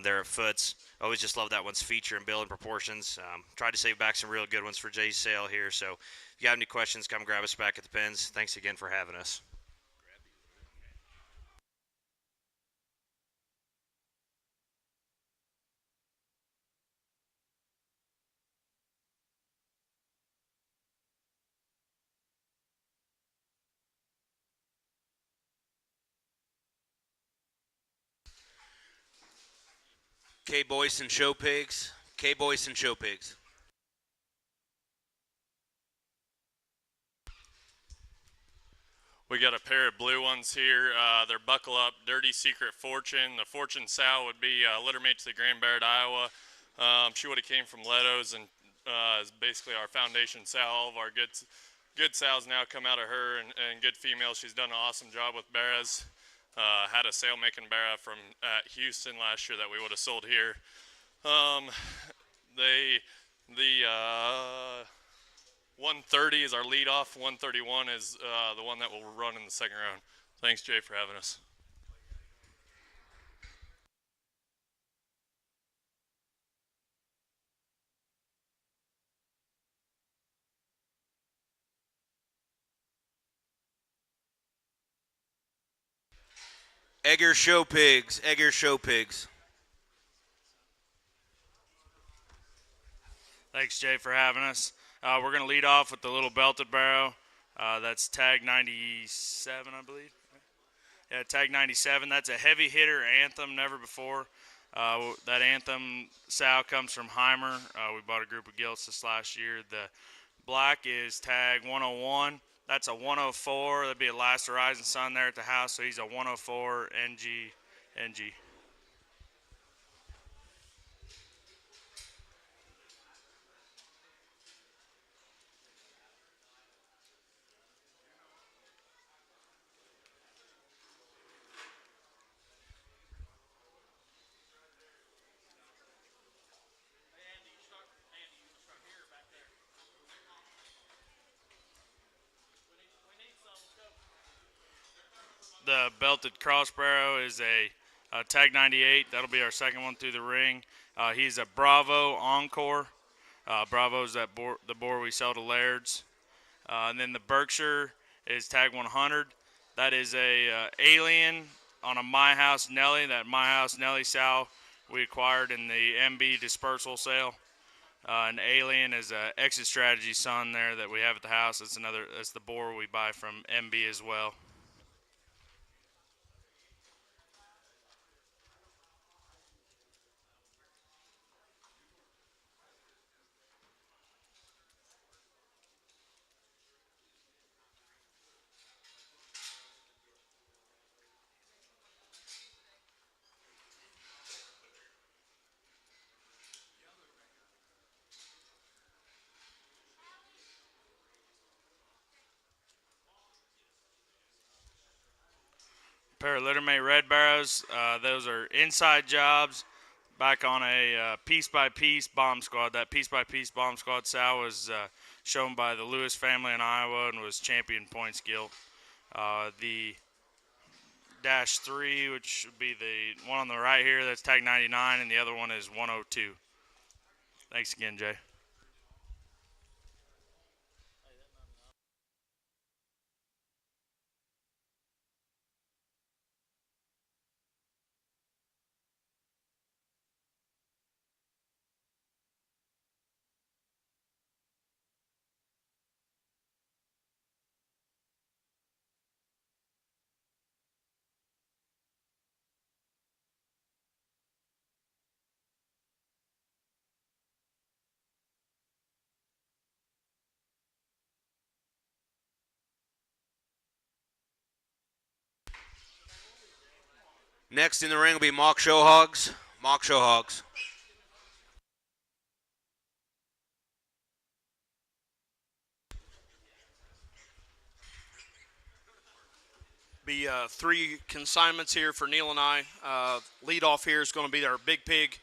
there at Foots. Always just love that one's feature and build and proportions. Tried to save back some real good ones for Jay's sale here. So if you have any questions, come grab us back at the pens. Thanks again for having us. K-Boys and Show Pigs. K-Boys and Show Pigs. We got a pair of blue ones here. They're Buckle Up Dirty Secret Fortune. The Fortune sow would be litter mate to the Grand Barrett, Iowa. She would have came from Leto's and is basically our foundation sow. All of our good sows now come out of her and good females. She's done an awesome job with Barras. Had a sale making Barra from Houston last year that we would have sold here. The 130 is our leadoff. 131 is the one that will run in the second round. Thanks, Jay, for having us. Egger Show Pigs. Egger Show Pigs. Thanks, Jay, for having us. We're going to lead off with the little belted barrow. That's tag 97, I believe. Yeah, tag 97. That's a heavy hitter Anthem, never before. That Anthem sow comes from Heimer. We bought a group of gilts this last year. The black is tag 101. That's a 104. That'd be a Last Horizon son there at the house, so he's a 104 NG. The belted cross barrow is a tag 98. That'll be our second one through the ring. He's a Bravo Encore. Bravo's the boar we sell to Laird's. And then the Berkshire is tag 100. That is a Alien on a My House Nelly. That My House Nelly sow we acquired in the MB dispersal sale. An Alien is a exit strategy son there that we have at the house. That's the boar we buy from MB as well. Pair of littermate red barrows. Those are inside jobs back on a piece-by-piece bomb squad. That piece-by-piece bomb squad sow was shown by the Lewis family in Iowa and was champion points gilt. The dash 3, which would be the one on the right here, that's tag 99, and the other one is 102. Thanks again, Jay. Next in the ring will be Mock Show Hogs. Mock Show Hogs. Be three consignments here for Neil and I. Lead off here is going to be our big pig.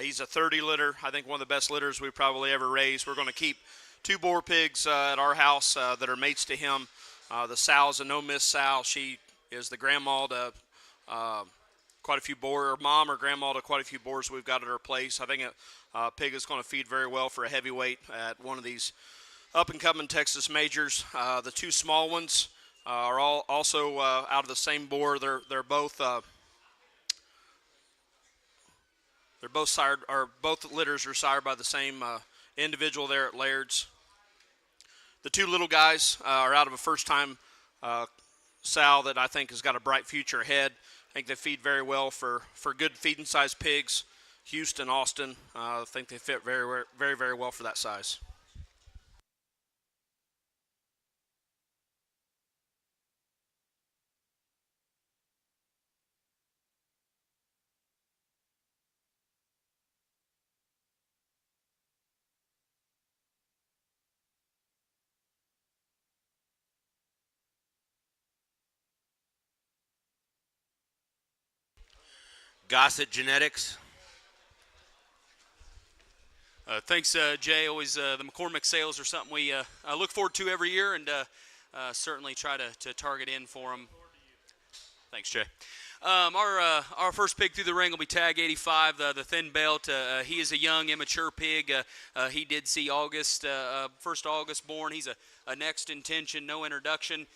He's a 30 litter. I think one of the best litters we've probably ever raised. We're going to keep two boar pigs at our house that are mates to him. The sow's a no-miss sow. She is the grandma to quite a few boar, or mom or grandma to quite a few boars we've got at our place. I think a pig is going to feed very well for a heavyweight at one of these up-and-coming Texas majors. The two small ones are all also out of the same boar. They're both sired, or both litters are sired by the same individual there at Laird's. The two little guys are out of a first-time sow that I think has got a bright future ahead. I think they feed very well for good feeding-sized pigs. Houston, Austin, I think they fit very, very, very well for that size. Gossett Genetics. Thanks, Jay. Always the McCormick sales are something we look forward to every year, and certainly try to target in for them. Thanks, Jay. Our first pig through the ring will be Tag 85, the thin belt. He is a young, immature pig. He did see August, 1st August born. He's a next intention, no introduction.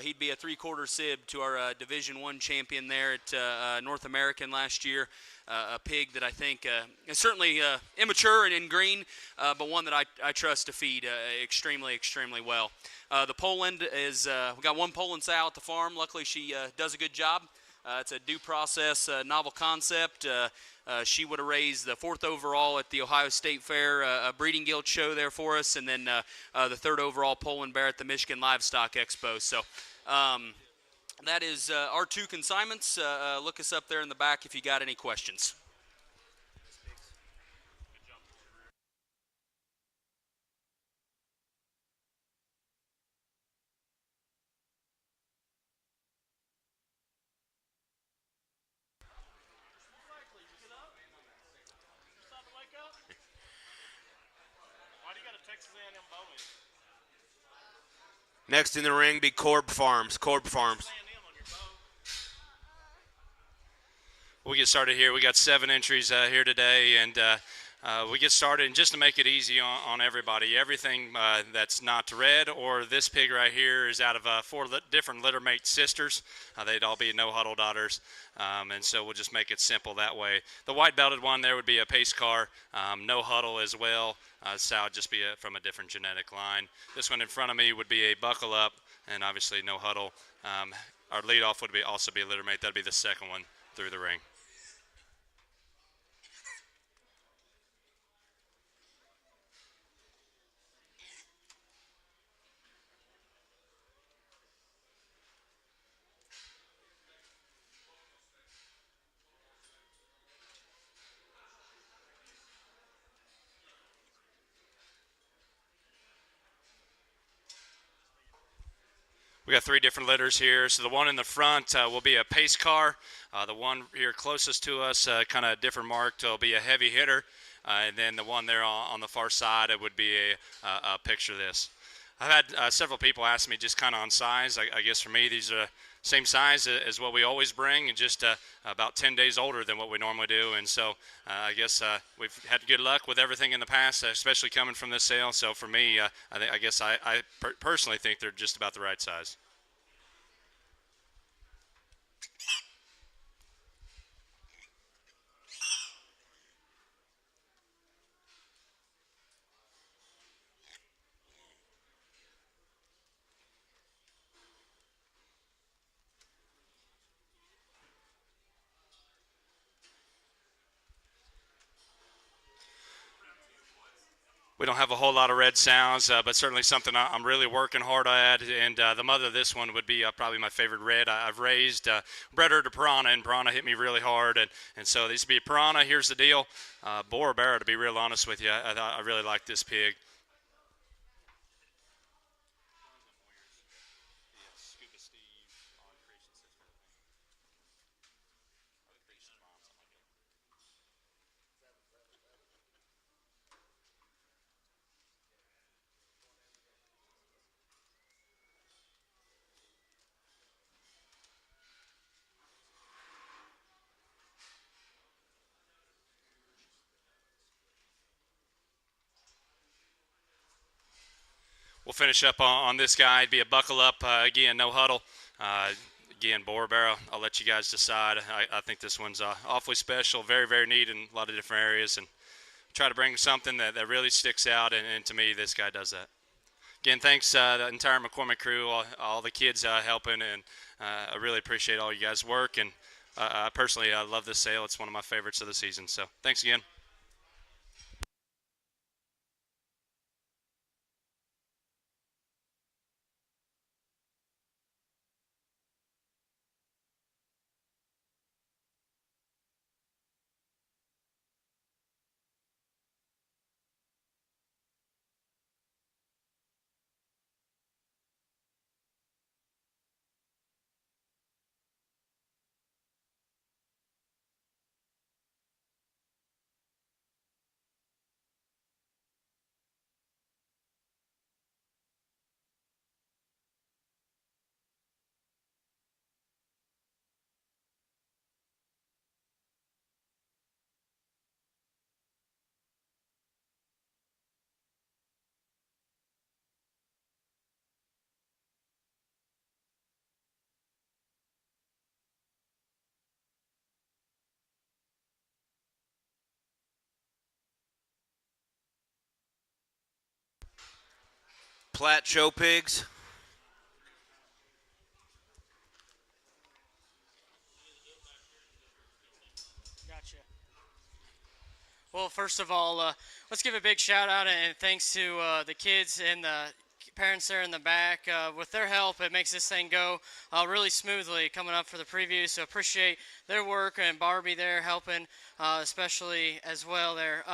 He'd be a three-quarter sib to our Division I champion there at North American last year. A pig that I think is certainly immature and in green, but one that I trust to feed extremely, extremely well. The Poland is, we got one Poland sow at the farm. Luckily, she does a good job. It's a due process, novel concept. She would have raised the 4th overall at the Ohio State Fair, a breeding guild show there for us, and then the 3rd overall Poland bear at the Michigan Livestock Expo. So that is our two consignments. Look us up there in the back if you got any questions. Next in the ring be Corb Farms. Corb Farms. We'll get started here. We got 7 entries here today, and we get started. And just to make it easy on everybody, everything that's not red or this pig right here is out of 4 different littermate sisters. They'd all be no huddle daughters, and so we'll just make it simple that way. The white belted one there would be a pace car, no huddle as well. So would just be from a different genetic line. This one in front of me would be a buckle up, and obviously no huddle. Our leadoff would also be a littermate. That'd be the second one through the ring. We got 3 different litters here. So the one in the front will be a pace car. The one here closest to us, kind of different marked, will be a heavy hitter. And then the one there on the far side, it would be a picture of this. I've had several people ask me just kind of on size. I guess for me, these are same size as what we always bring, and just about 10 days older than what we normally do. And so I guess we've had good luck with everything in the past, especially coming from this sale. So for me, I guess I personally think they're just about the right size. We don't have a whole lot of red sounds, but certainly something I'm really working hard at. And the mother of this one would be probably my favorite red. I've raised, bred her to Piranha, and Piranha hit me really hard. And so these would be Piranha. Here's the deal. Boar or Barrow, to be real honest with you, I really like this pig. We'll finish up on this guy. It'd be a buckle up. Again, no huddle. Again, Boar Barrow, I'll let you guys decide. I think this one's awfully special, very, very neat in a lot of different areas, and try to bring something that really sticks out, and to me, this guy does that. Again, thanks the entire McCormick crew, all the kids helping, and I really appreciate all you guys' work, and I personally love this sale. It's one of my favorites of the season, so thanks again. Platte show pigs. Gotcha. Well, first of all, let's give a big shout out and thanks to the kids and the parents there in the back. With their help, it makes this thing go really smoothly coming up for the preview. So appreciate their work, and Barbie there helping, especially as well there.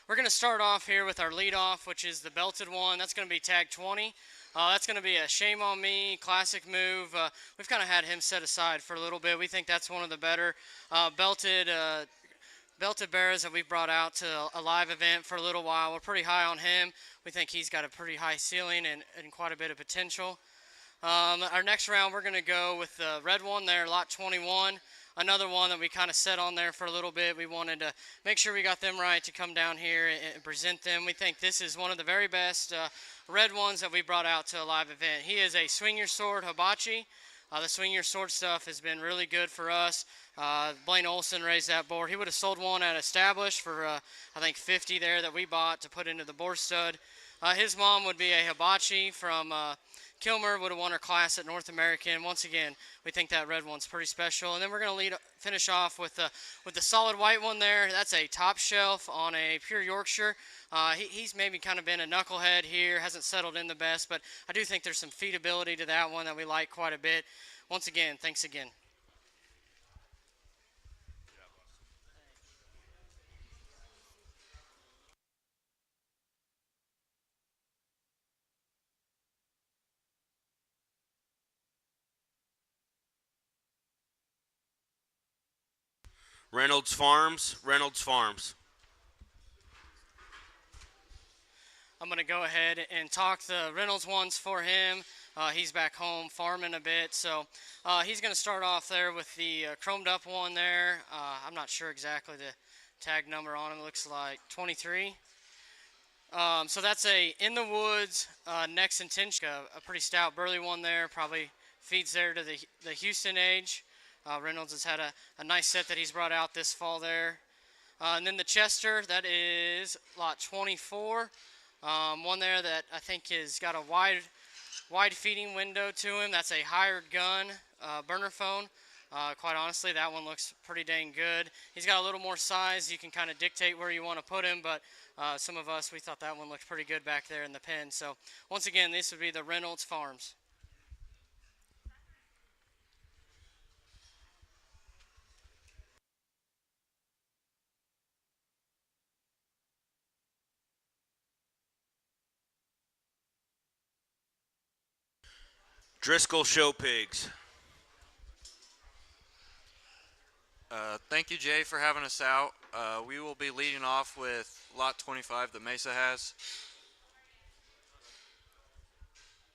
We're going to start off here with our lead off, which is the belted one. That's going to be tag 20. That's going to be a Shame on Me classic move. We've kind of had him set aside for a little bit. We think that's one of the better belted bears that we've brought out to a live event for a little while. We're pretty high on him. We think he's got a pretty high ceiling and quite a bit of potential. Our next round, we're going to go with the red one there, lot 21. Another one that we kind of set on there for a little bit. We wanted to make sure we got them right to come down here and present them. We think this is one of the very best red ones that we brought out to a live event. He is a swing your sword hibachi. The swing your sword stuff has been really good for us. Blaine Olson raised that board. He would have sold one at Established for, I think, 50 there that we bought to put into the board stud. His mom would be a hibachi from Kilmer, would have won her class at North American. Once again, we think that red one's pretty special. And then we're going to finish off with the solid white one there. That's a top shelf on a pure Yorkshire. He's maybe kind of been a knucklehead here, hasn't settled in the best, but I do think there's some feedability to that one that we like quite a bit. Once again, thanks again. Reynolds Farms. Reynolds Farms. I'm going to go ahead and talk the Reynolds ones for him. He's back home farming a bit, so he's going to start off there with the chromed up one there. I'm not sure exactly the tag number on him. It looks like 23. So that's a In the Woods next intention, a pretty stout burly one there. Probably feeds there to the Houston age. Reynolds has had a nice set that he's brought out this fall there. And then the Chester, that is lot 24. One there that I think has got a wide feeding window to him. That's a hired gun burner phone. Quite honestly, that one looks pretty dang good. He's got a little more size. You can kind of dictate where you want to put him, but some of us, we thought that one looked pretty good back there in the pen. So once again, this would be the Reynolds Farms. Driscoll Show Pigs. Thank you, Jay, for having us out. We will be leading off with lot 25 that Mesa has.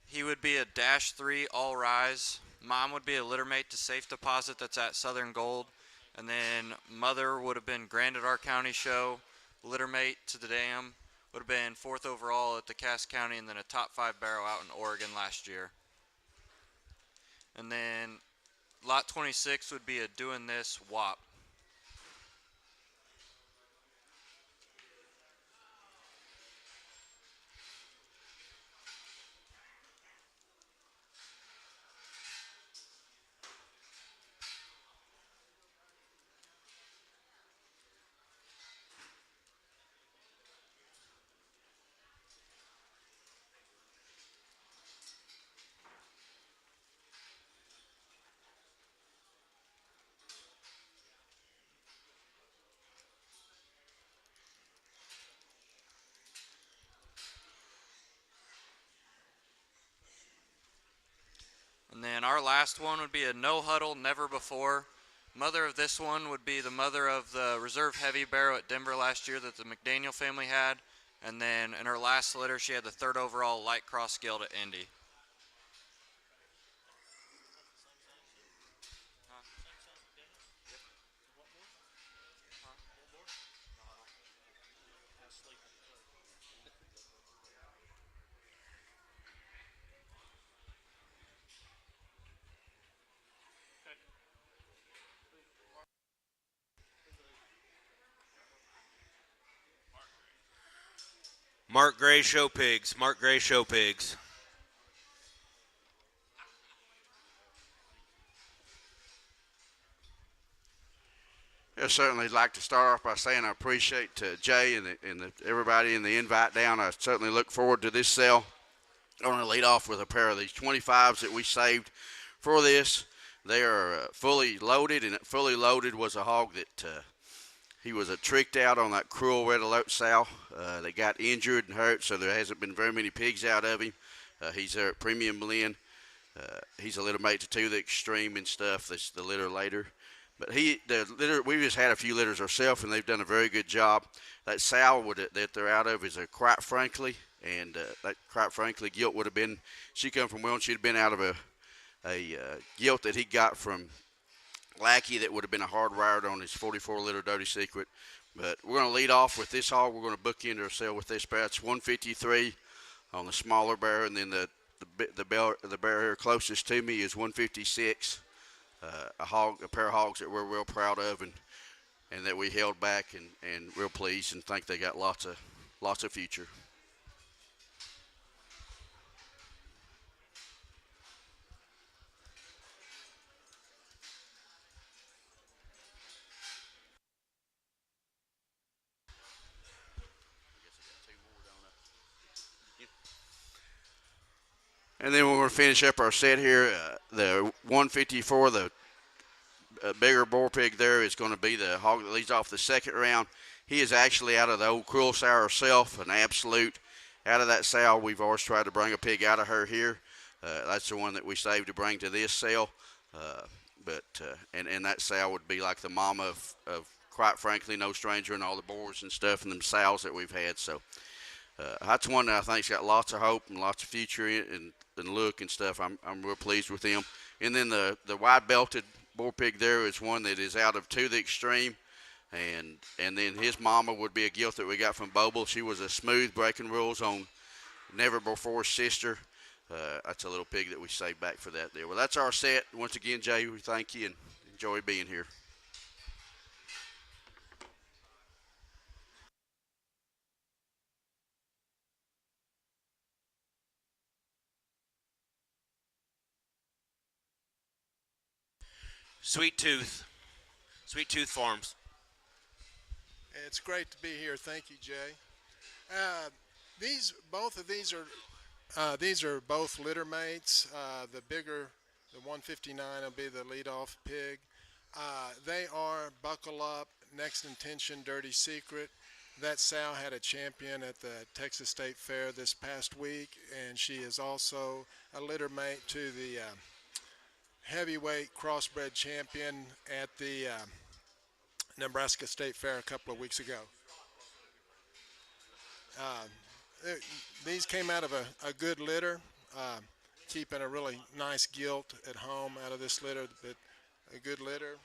He would be a -3 all rise. Mom would be a littermate to Safe Deposit that's at Southern Gold. And then mother would have been Grand at our county show, littermate to the dam, would have been 4th overall at the Cass County, and then a top 5 barrow out in Oregon last year. And then lot 26 would be a Doing This WAP. And then our last one would be a No Huddle Never Before. Mother of this one would be the mother of the reserve heavy barrow at Denver last year that the McDaniel family had. And then in her last litter, she had the 3rd overall light cross scaled at Indy. Mark Gray Show Pigs. Mark Gray Show Pigs. I certainly like to start off by saying I appreciate Jay and everybody in the invite down. I certainly look forward to this sale. I'm going to lead off with a pair of these 25s that we saved for this. They are fully loaded, and fully loaded was a hog that he was tricked out on that cruel red alert sow. They got injured and hurt, so there hasn't been very many pigs out of him. He's there at Premium Blend. He's a litter mate to 2 the Extreme and stuff. That's the litter later. But we just had a few litters ourselves, and they've done a very good job. That sow that they're out of is a Quite Frankly, and that Quite Frankly gilt would have been, she come from Wilton, she'd have been out of a gilt that he got from Lackey that would have been a hard wired on his 44-liter Dirty Secret. But we're going to lead off with this hog. We're going to book into our sale with this pair. It's 153 on the smaller bear, and then the bear here closest to me is 156. A pair of hogs that we're real proud of, and that we held back and real pleased, and think they got lots of future. And then we're going to finish up our set here. The 154, the bigger boar pig there, is going to be the hog that leads off the second round. He is actually out of the old Cruel Sow herself, an absolute. Out of that sow, we've always tried to bring a pig out of her here. That's the one that we saved to bring to this sale. And that sow would be like the mama of Quite Frankly, No Stranger, and all the boars and stuff, and them sows that we've had. So That's one that I think's got lots of hope and lots of future in and look and stuff. I'm real pleased with him. And then the wide belted boar pig there is one that is out of To the Extreme. And then his mama would be a gift that we got from Boble. She was a smooth breaking rules on Never Before sister. That's a little pig that we saved back for that there. Well, that's our set. Once again, Jay, we thank you and enjoy being here. Sweet Tooth Farms. It's great to be here. Thank you, Jay. Both of these are both litter mates. The bigger, the 159 will be the leadoff pig. They are Buckle Up, Next Intention, Dirty Secret. That sow had a champion at the Texas State Fair this past week, and she is also a litter mate to the heavyweight crossbred champion at the Nebraska State Fair a couple of weeks ago. These came out of a good litter, keeping a really nice gilt at home out of this litter, but a good litter.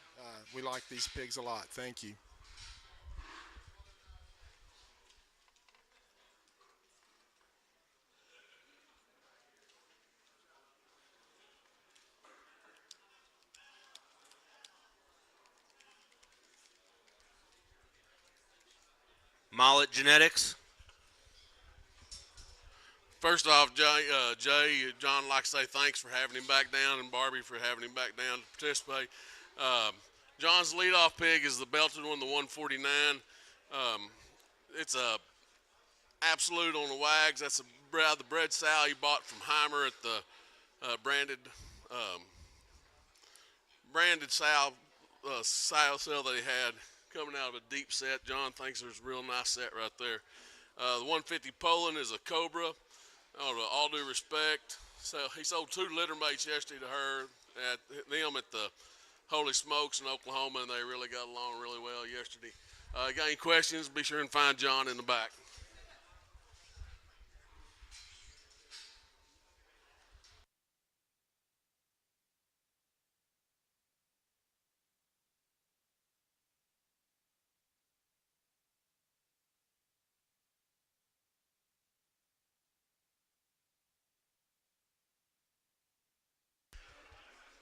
We like these pigs a lot. Thank you. Mollet Genetics. First off, Jay, John, I'd like to say thanks for having him back down, and Barbie for having him back down to participate. John's leadoff pig is the belted one, the 149. It's a absolute on the wags. That's the bred sow he bought from Heimer at the branded sow sale that he had coming out of a deep set. John thinks there's a real nice set right there. The 150 Poland is a Cobra. All due respect. So he sold 2 litter mates yesterday to her at the Holy Smokes in Oklahoma, and they really got along really well yesterday. Got any questions? Be sure and find John in the back.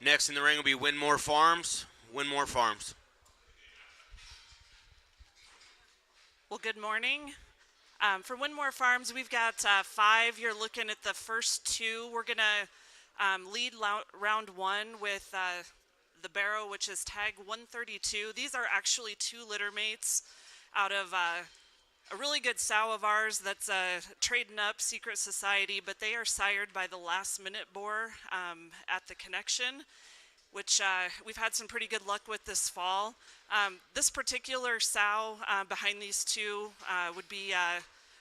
Next in the ring will be Winmore Farms. Winmore Farms. Well, good morning. For Winmore Farms, we've got 5. You're looking at the first 2. We're going to lead round 1 with the barrow, which is tag 132. These are actually 2 litter mates out of a really good sow of ours that's trading up, Secret Society, but they are sired by the Last Minute boar at the Connection, which we've had some pretty good luck with this fall. This particular sow behind these 2 would be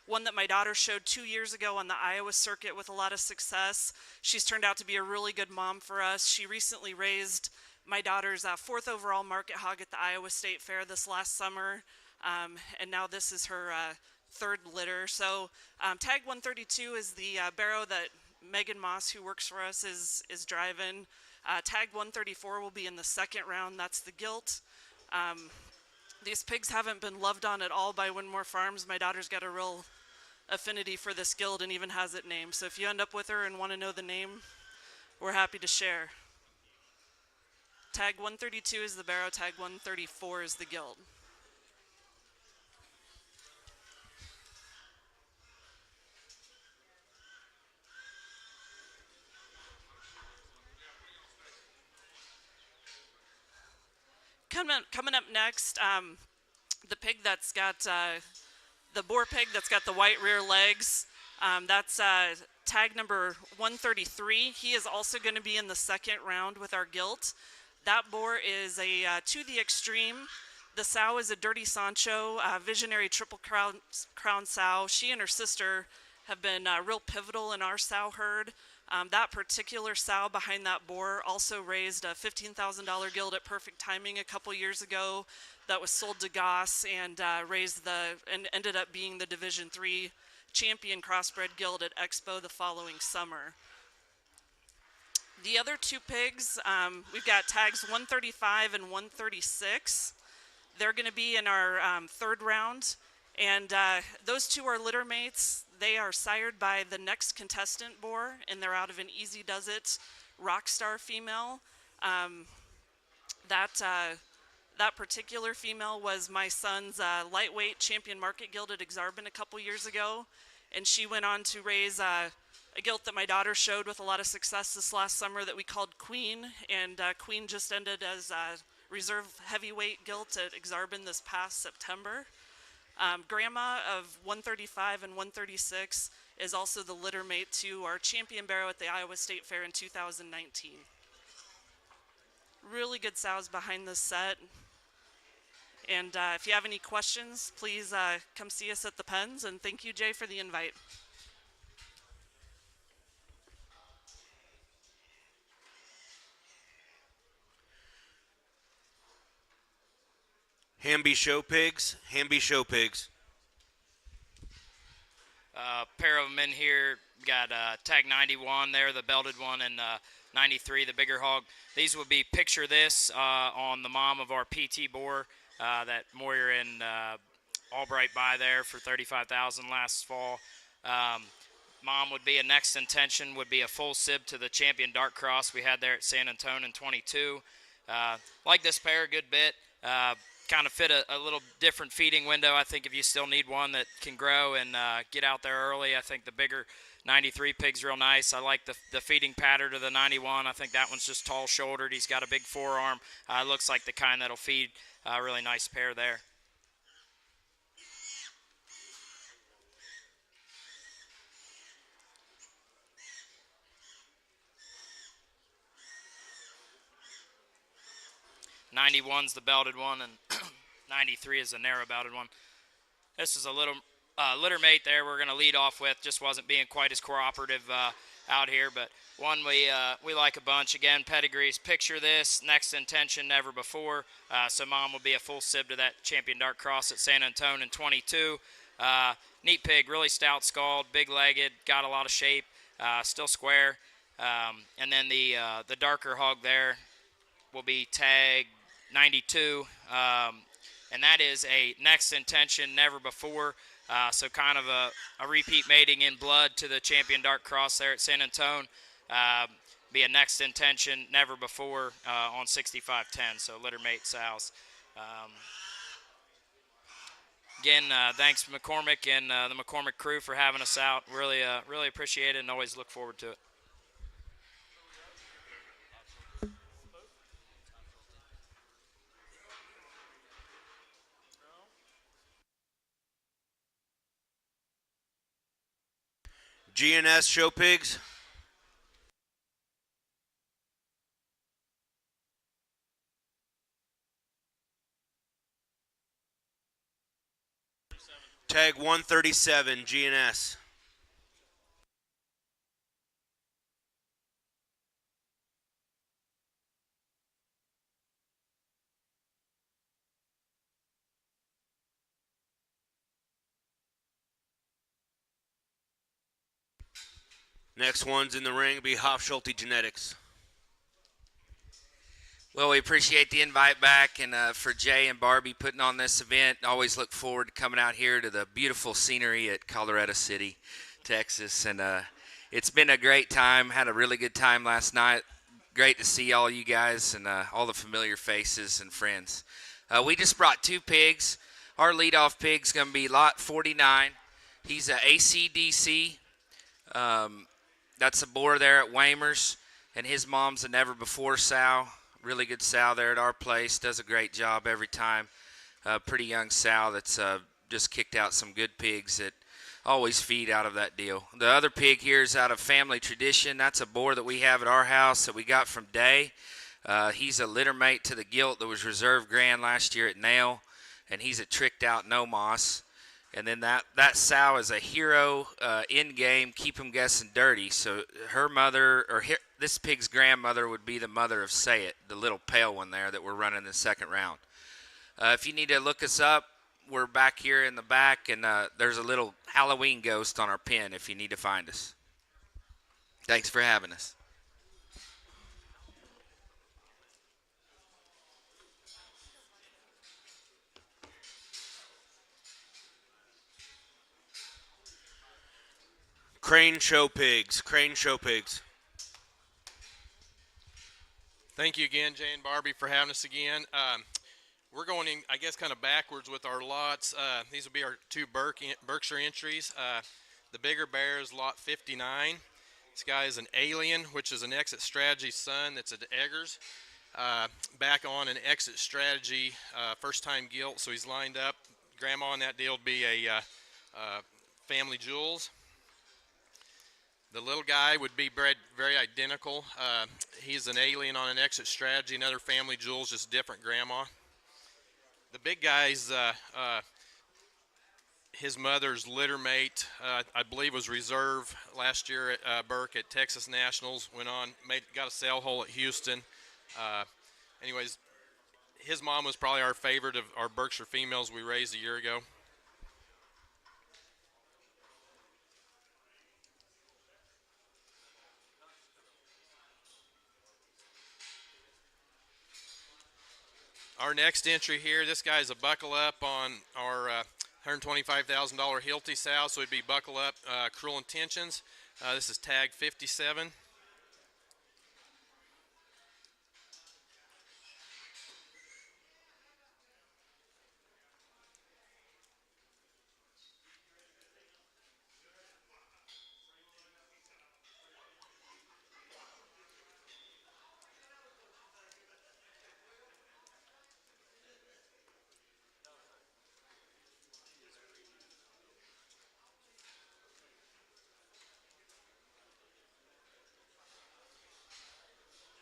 one that my daughter showed 2 years ago on the Iowa circuit with a lot of success. She's turned out to be a really good mom for us. She recently raised my daughter's 4th overall market hog at the Iowa State Fair this last summer. And now this is her 3rd litter. So tag 132 is the barrow that Megan Moss, who works for us, is driving. Tag 134 will be in the 2nd round. That's the gilt. These pigs haven't been loved on at all by Winmore Farms. My daughter's got a real affinity for this gilt and even has it named. So if you end up with her and want to know the name, we're happy to share. Tag 132 is the barrow. Tag 134 is the gilt. Coming up next, the pig that's got the boar pig that's got the white rear legs. That's tag number 133. He is also going to be in the 2nd round with our gilt. That boar is a To the Extreme. The sow is a Dirty Sancho, visionary triple crown sow. She and her sister have been real pivotal in our sow herd. That particular sow behind that boar also raised a $15,000 gilt at Perfect Timing a couple years ago. That was sold to Goss and ended up being the Division III champion crossbred gilt at Expo the following summer. The other two pigs, we've got tags 135 and 136. They're going to be in our third round, and those two are litter mates. They are sired by the next contestant boar, and they're out of an Easy Does It Rockstar female. That particular female was my son's lightweight champion market gilt at Exarban a couple years ago, and she went on to raise a gilt that my daughter showed with a lot of success this last summer that we called Queen, and Queen just ended as reserve heavyweight gilt at Exarban this past September. Grandma of 135 and 136 is also the litter mate to our champion barrow at the Iowa State Fair in 2019. Really good sows behind this set. And if you have any questions, please come see us at the pens. And thank you, Jay, for the invite. Hamby Show Pigs. Hamby Show Pigs. Pair of them in here. Got tag 91 there, the belted one, and 93, the bigger hog. These would be Picture This on the mom of our PT boar that Moyer and Albright buy there for $35,000 last fall. Mom would be a Next Intention, would be a full sib to the champion dark cross we had there at San Antonio in 22. Like this pair a good bit. Kind of fit a little different feeding window. I think if you still need one that can grow and get out there early, I think the bigger 93 pig's real nice. I like the feeding pattern to the 91. I think that one's just tall-shouldered. He's got a big forearm. Looks like the kind that'll feed. Really nice pair there. '91's the belted one, and 93 is the narrow belted one. This is a little litter mate there we're going to lead off with. Just wasn't being quite as cooperative out here, but one we like a bunch. Again, pedigrees, Picture This, Next Intention, Never Before. So mom will be a full sib to that champion dark cross at San Antonio in 22. Neat pig, really stout skulled, big-legged, got a lot of shape, still square. And then the darker hog there will be tag 92, and that is a Next Intention, Never Before. So kind of a repeat mating in blood to the champion dark cross there at San Antonio. Be a Next Intention, Never Before on 6510. So litter mate sows. Again, thanks McCormick and the McCormick crew for having us out. Really appreciate it and always look forward to it. GNS Show Pigs. Tag 137, GNS. Next one's in the ring will be Hofschulte Genetics. Well, we appreciate the invite back, and for Jay and Barbie putting on this event. Always look forward to coming out here to the beautiful scenery at Colorado City, Texas, and it's been a great time. Had a really good time last night. Great to see all you guys and all the familiar faces and friends. We just brought two pigs. Our leadoff pig's going to be Lot 49. He's a ACDC. That's a boar there at Waymer's, and his mom's a Never Before sow. Really good sow there at our place. Does a great job every time. Pretty young sow that's just kicked out some good pigs that always feed out of that deal. The other pig here is out of family tradition. That's a boar that we have at our house that we got from Day. He's a litter mate to the gilt that was reserve grand last year at Nail, and he's a tricked out no moss. And then that sow is a hero in game, keep him guessing dirty. So her mother, this pig's grandmother would be the mother of Say It, the little pale one there that we're running the second round. If you need to look us up, we're back here in the back, and there's a little Halloween ghost on our pin if you need to find us. Thanks for having us. Crane Show Pigs. Crane Show Pigs. Thank you again, Jay and Barbie, for having us again. We're going in, I guess, kind of backwards with our lots. These will be our two Berkshire entries. The bigger bear is lot 59. This guy is an Alien, which is an Exit Strategy son that's at Eggers. Back on an Exit Strategy first-time gilt, so he's lined up. Grandma on that deal will be a Family Jewels. The little guy would be bred very identical. He's an Alien on an Exit Strategy, another Family Jewels, just different grandma. The big guy's, his mother's litter mate, I believe was reserve last year at Burke at Texas Nationals. Went on, got a sale hole at Houston. Anyways, his mom was probably our favorite of our Berkshire females we raised a year ago. Our next entry here, this guy's a buckle up on our $125,000 Hilty sow, so it'd be buckle up Cruel Intentions. This is tag 57.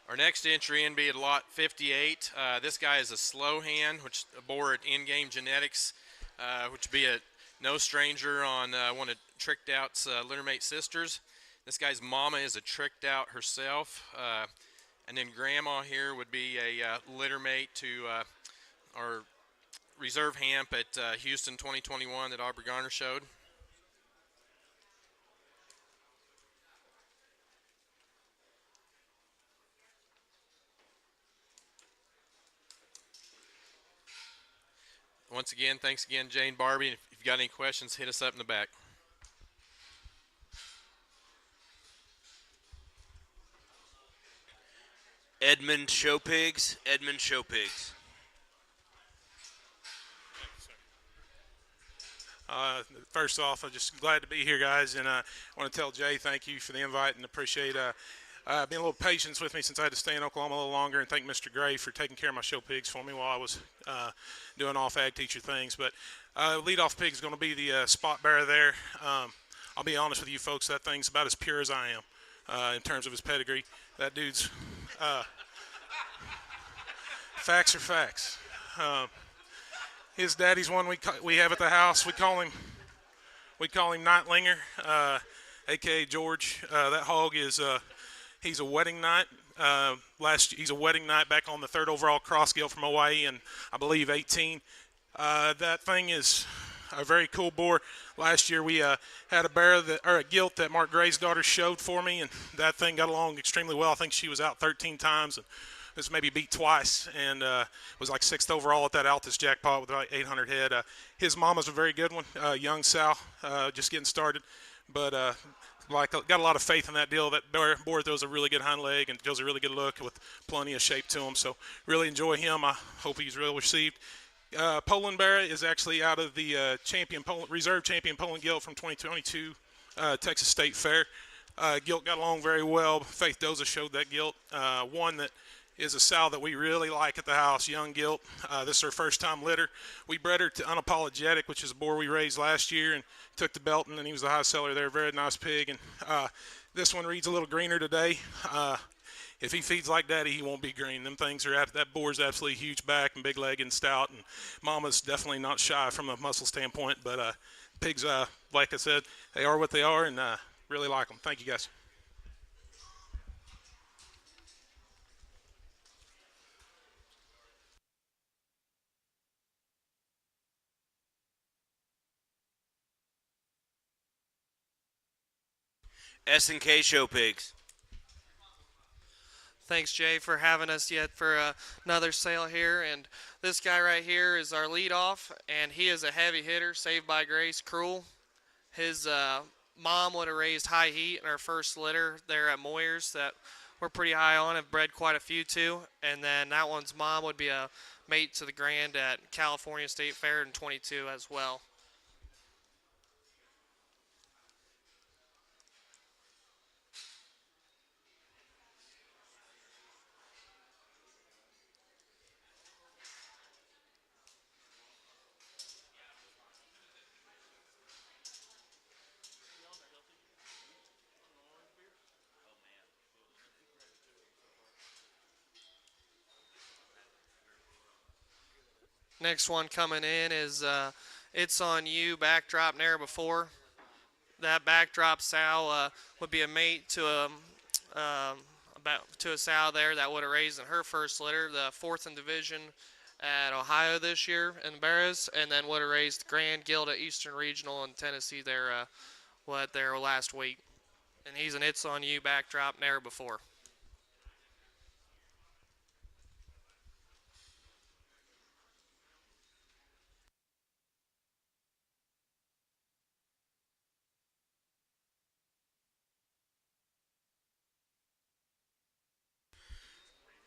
Our next entry in be at lot 58. This guy is a slow hand, which bore at In-Game Genetics, which would be a no stranger on one of Tricked Out's littermate sisters. This guy's mama is a Tricked Out herself. And then grandma here would be a littermate to our reserve hamp at Houston 2021 that Aubrey Garner showed. Once again, thanks again, Jane, Barbie. If you've got any questions, hit us up in the back. Edmund Show Pigs. Edmund Show Pigs. First off, I'm just glad to be here, guys, and I want to tell Jay thank you for the invite and appreciate being a little patient with me since I had to stay in Oklahoma a little longer, and thank Mr. Gray for taking care of my show pigs for me while I was doing off-ag teacher things. But leadoff pig is going to be the spot bearer there. I'll be honest with you folks, that thing's about as pure as I am in terms of his pedigree. That dude's facts are facts. His daddy's one we have at the house. We call him Nightlinger, aka George. That hog is he's a wedding night. He's a wedding night back on the 3rd overall cross gilt from Hawaii, and I believe 18. That thing is a very cool boar. Last year we had a gilt that Mark Gray's daughter showed for me, and that thing got along extremely well. I think she was out 13 times and was maybe beat twice, and was like 6th overall at that Altus jackpot with like 800 head. His mama's a very good one, young sow, just getting started, but got a lot of faith in that deal. That boar throws a really good hind leg and does a really good look with plenty of shape to him. So really enjoy him. I hope he's really received. Poland Barra is actually out of the reserve champion Poland gilt from 2022 Texas State Fair. Gilt got along very well. Faith Doza showed that gilt. One that is a sow that we really like at the house, young gilt. This is her first time litter. We bred her to Unapologetic, which is a boar we raised last year, and took to Belton, and he was the high seller there. Very nice pig. And this one reads a little greener today. If he feeds like daddy, he won't be green. Them things are that boar's absolutely huge back and big leg and stout, and mama's definitely not shy from a muscle standpoint. But pigs, like I said, they are what they are, and really like them. Thank you, guys. S&K Show Pigs. Thanks, Jay, for having us yet for another sale here. And this guy right here is our leadoff, and he is a heavy hitter, saved by grace, Cruel. His mom would have raised High Heat in our first litter there at Moyers that we're pretty high on, have bred quite a few too. And then that one's mom would be a mate to the Grand at California State Fair in 22 as well. Next one coming in is It's On You backdrop Never Before. That backdrop sow would be a mate to a sow there that would have raised in her first litter, the 4th in division at Ohio this year in Barrows, and then would have raised Grand Guild at Eastern Regional in Tennessee there last week. And he's an It's On You backdrop Never Before.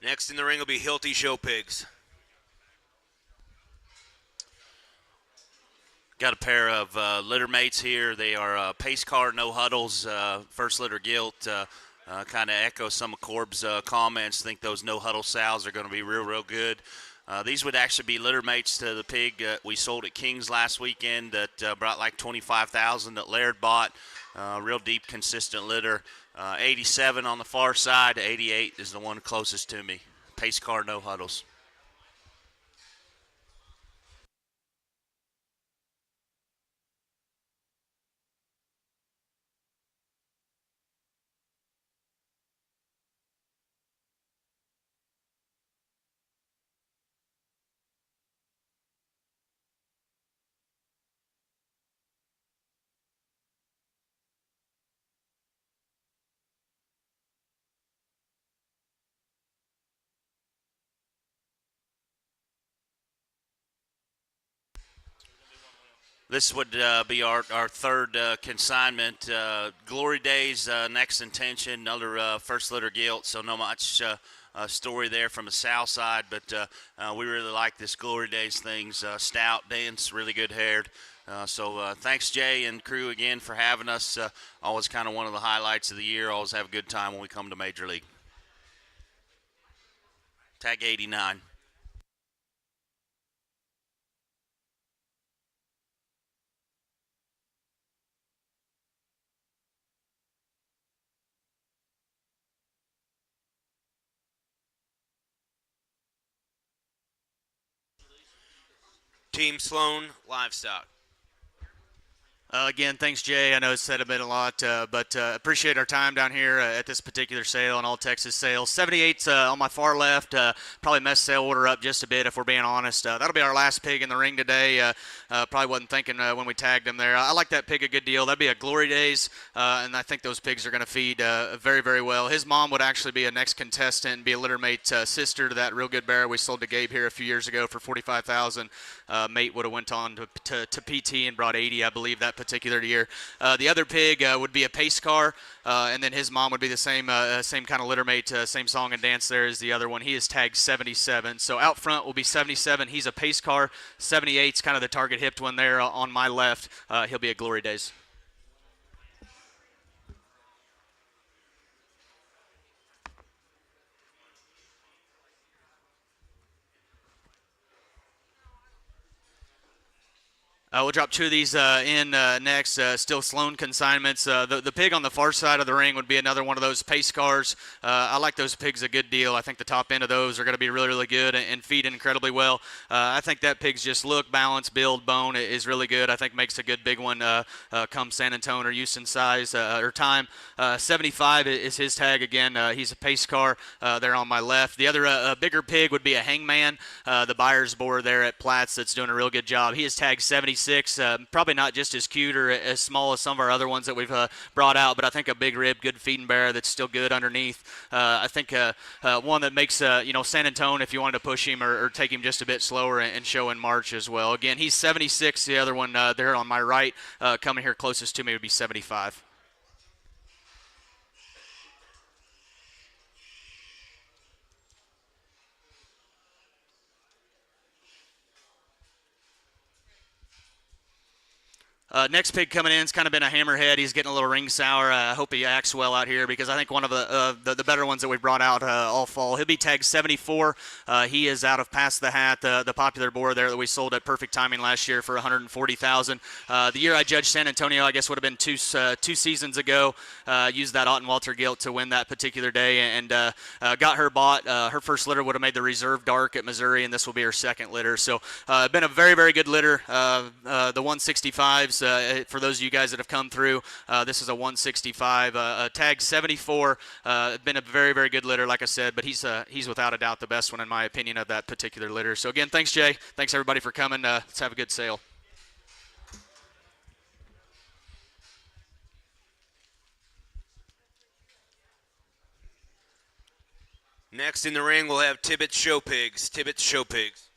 Next in the ring will be Hilty Show Pigs. Got a pair of litter mates here. They are pace car, no huddles, first litter gilt. Kind of echo some of Corb's comments. Think those no huddle sows are going to be real good. These would actually be litter mates to the pig we sold at King's last weekend that brought like 25,000 that Laird bought. Real deep, consistent litter. 87 on the far side. 88 is the one closest to me. Pace car, no huddles. This would be our third consignment. Glory Days, next intention, another first litter gilt, so no much story there from the south side, but we really like this Glory Days things. Stout, dense, really good haired. So thanks, Jay and crew, again for having us. Always kind of one of the highlights of the year. Always have a good time when we come to Major League. Tag 89. Team Sloan Livestock. Again, thanks, Jay. I know it's said a bit a lot, but appreciate our time down here at this particular sale and all Texas sales. 78's on my far left. Probably messed sale order up just a bit, if we're being honest. That'll be our last pig in the ring today. Probably wasn't thinking when we tagged him there. I like that pig a good deal. That'd be a Glory Days, and I think those pigs are going to feed very, very well. His mom would actually be a next contestant and be a litter mate sister to that real good bear we sold to Gabe here a few years ago for $45,000. Mate would have went on to PT and brought 80, I believe, that particular year. The other pig would be a pace car, and then his mom would be the same kind of litter mate, same song and dance there as the other one. He is tagged 77. So out front will be 77. He's a pace car. 78's kind of the target hipped one there on my left. He'll be at Glory Days. We'll drop two of these in next. Still Sloan consignments. The pig on the far side of the ring would be another one of those pace cars. I like those pigs a good deal. I think the top end of those are going to be really, really good and feed incredibly well. I think that pig's just look, balance, build, bone is really good. I think makes a good big one come San Antonio or Houston size or time. 75 is his tag again. He's a pace car there on my left. The other bigger pig would be a Hangman, the buyer's boar there at Platts that's doing a real good job. He is tagged 76. 76. Probably not just as cute or as small as some of our other ones that we've brought out, but I think a big rib, good feeding bear that's still good underneath. I think one that makes San Antonio, if you wanted to push him or take him just a bit slower and show in March as well. Again, he's 76. The other one there on my right, coming here closest to me, would be 75. Next pig coming in has kind of been a hammerhead. He's getting a little ring sour. I hope he acts well out here because I think one of the better ones that we brought out all fall. He'll be tagged 74. He is out of Pass the Hat, the popular boar there that we sold at Perfect Timing last year for $140,000. The year I judged San Antonio, I guess would have been two seasons ago. Used that Ottenwalter gilt to win that particular day and got her bought. Her first litter would have made the reserve dark at Missouri, and this will be her second litter. So been a very, very good litter. The 165s. For those of you guys that have come through, this is a 165, tag 74. Been a very, very good litter, like I said, but he's without a doubt the best one in my opinion of that particular litter. So again, thanks Jay. Thanks everybody for coming. Let's have a good sale. Next in the ring, we'll have Tibbetts Show Pigs. Tibbetts Show Pigs.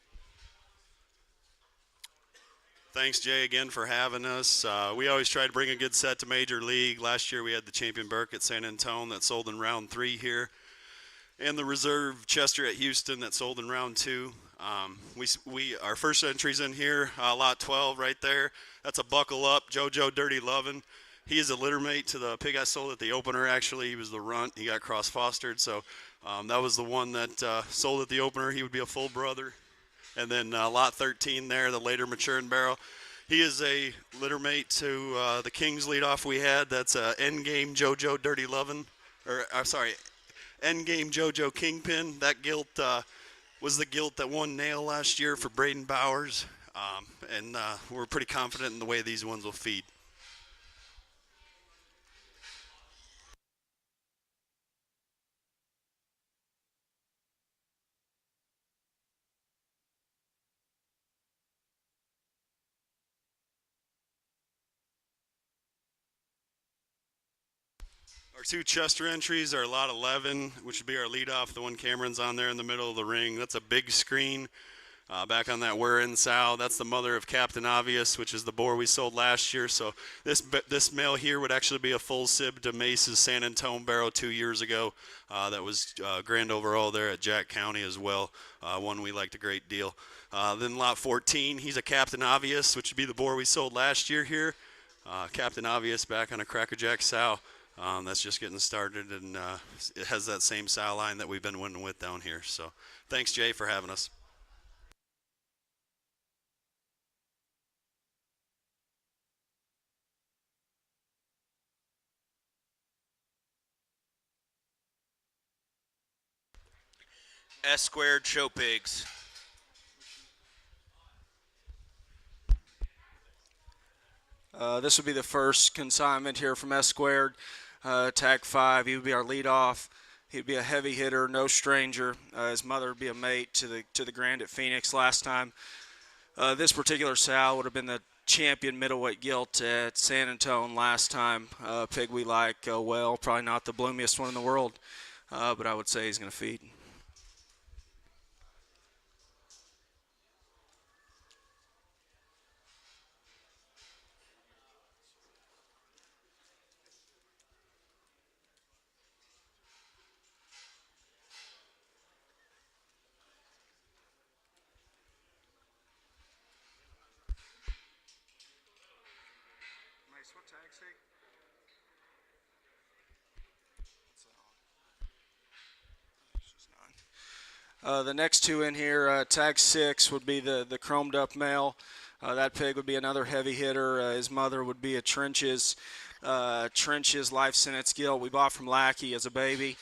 Thanks, Jay, again for having us. We always try to bring a good set to Major League. Last year we had the Champion Burke at San Antonio that sold in round 3 here, and the Reserve Chester at Houston that sold in round 2. Our first entries in here, lot 12 right there. That's a Buckle Up, JoJo Dirty Lovin'. He is a litter mate to the pig I sold at the opener. Actually, he was the runt. He got cross-fostered, so that was the one that sold at the opener. He would be a full brother. And then lot 13 there, the later maturing barrel. He is a litter mate to the Kings leadoff we had. That's Endgame JoJo Dirty Lovin', or I'm sorry, Endgame JoJo Kingpin. That gilt was the gilt that won Nail last year for Braden Bowers, and we're pretty confident in the way these ones will feed. Our 2 Chester entries are lot 11, which would be our leadoff. The one Cameron's on there in the middle of the ring. That's a big screen. Back on that We're in Sow. That's the mother of Captain Obvious, which is the boar we sold last year. So this male here would actually be a full sib to Mace's San Antonio barrow 2 years ago. That was grand overall there at Jack County as well. One we liked a great deal. Then lot 14, he's a Captain Obvious, which would be the boar we sold last year here. Captain Obvious back on a Crackerjack sow. That's just getting started, and it has that same sow line that we've been winning with down here. So thanks, Jay, for having us. S-Squared Show Pigs. This would be the first consignment here from S-Squared. Tag 5, he would be our leadoff. He'd be a heavy hitter, no stranger. His mother would be a mate to the Grand at Phoenix last time. This particular sow would have been the champion middleweight gilt at San Antonio last time. Pig we like well, probably not the bloomiest one in the world, but I would say he's going to feed. The next 2 in here, tag 6 would be the chromed up male. That pig would be another heavy hitter. His mother would be a Trench's life sentence gilt we bought from Lackey as a baby.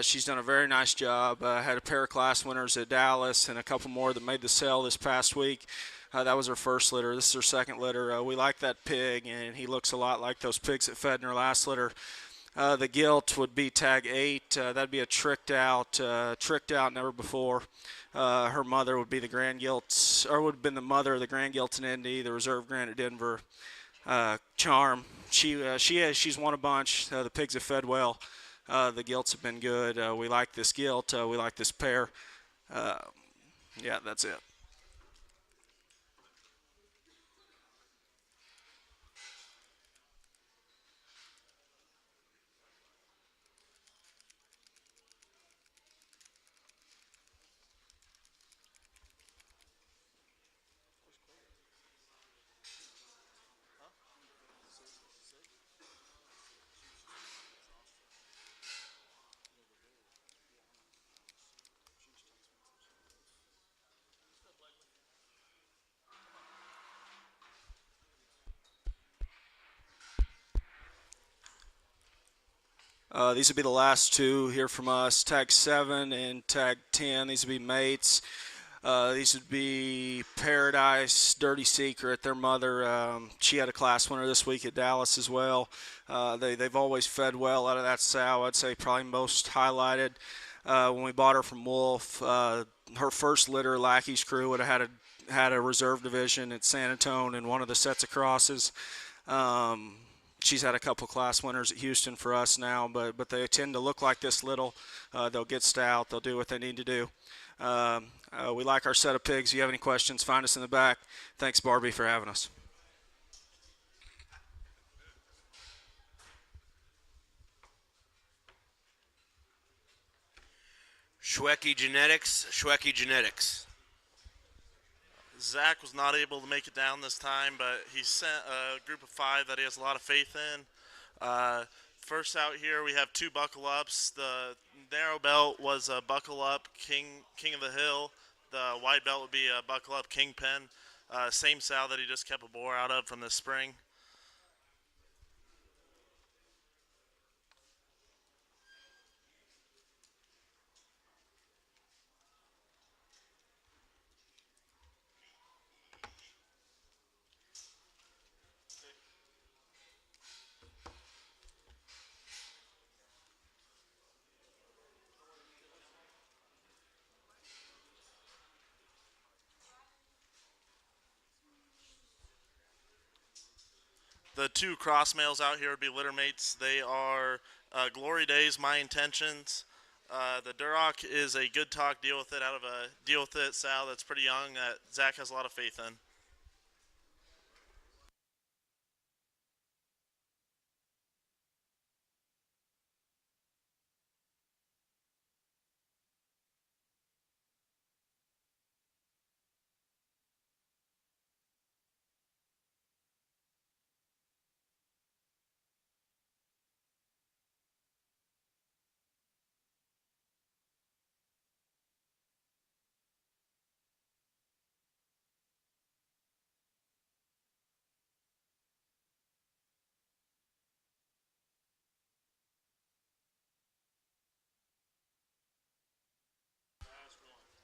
She's done a very nice job. Had a pair of class winners at Dallas and a couple more that made the sale this past week. That was her first litter. This is her second litter. We like that pig, and he looks a lot like those pigs that fed in her last litter. The gilt would be tag 8. That'd be a tricked out, never before. Her mother would be the grand gilt, or would have been the mother of the grand gilt in Indy, the reserve grand at Denver. Charm. She's won a bunch. The pigs have fed well. The gilts have been good. We like this gilt. We like this pair. Yeah, that's it. These would be the last two here from us. Tag 7 and tag 10. These would be mates. These would be Paradise, Dirty Secret. Their mother, she had a class winner this week at Dallas as well. They've always fed well out of that sow. I'd say probably most highlighted when we bought her from Wolf. Her first litter, Lackey's Crew, would have had a reserve division at San Antonio in one of the sets of crosses. She's had a couple class winners at Houston for us now, but they tend to look like this little. They'll get stout. They'll do what they need to do. We like our set of pigs. If you have any questions, find us in the back. Thanks, Barbie, for having us. Schwecke Genetics. Zach was not able to make it down this time, but he sent a group of 5 that he has a lot of faith in. First out here, we have 2 buckle ups. The narrow belt was a buckle up King of the Hill. The wide belt would be a buckle up Kingpin. Same sow that he just kept a boar out of from this spring. The 2 cross males out here would be litter mates. They are Glory Days, My Intentions. The Duroc is a good talk, deal with it out of a deal with it sow that's pretty young that Zach has a lot of faith in.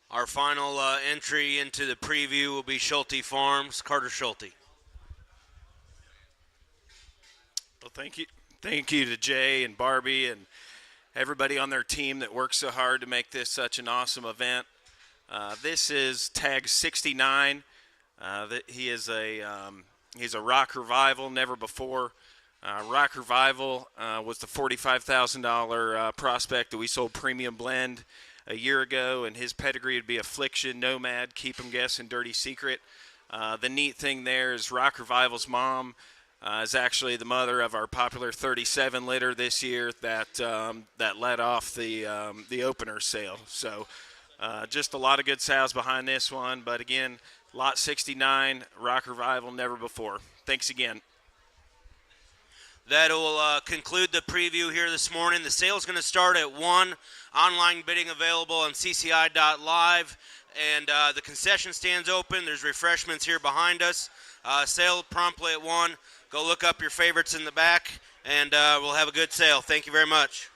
Our final entry into the preview will be Schulte Farms, Carter Schulte. Well, thank you to Jay and Barbie and everybody on their team that works so hard to make this such an awesome event. This is tag 69. He's a Rock Revival, never before. Rock Revival was the $45,000 prospect that we sold premium blend a year ago, and his pedigree would be Affliction, Nomad, Keep 'em Guessing, Dirty Secret. The neat thing there is Rock Revival's mom is actually the mother of our popular 37 litter this year that led off the opener sale. So just a lot of good sows behind this one, but again, lot 69, Rock Revival, never before. Thanks again. That will conclude the preview here this morning. The sale is going to start at 1. Online bidding available on cci.live. And the concession stand's open. There's refreshments here behind us. Sale promptly at 1. Go look up your favorites in the back, and we'll have a good sale. Thank you very much.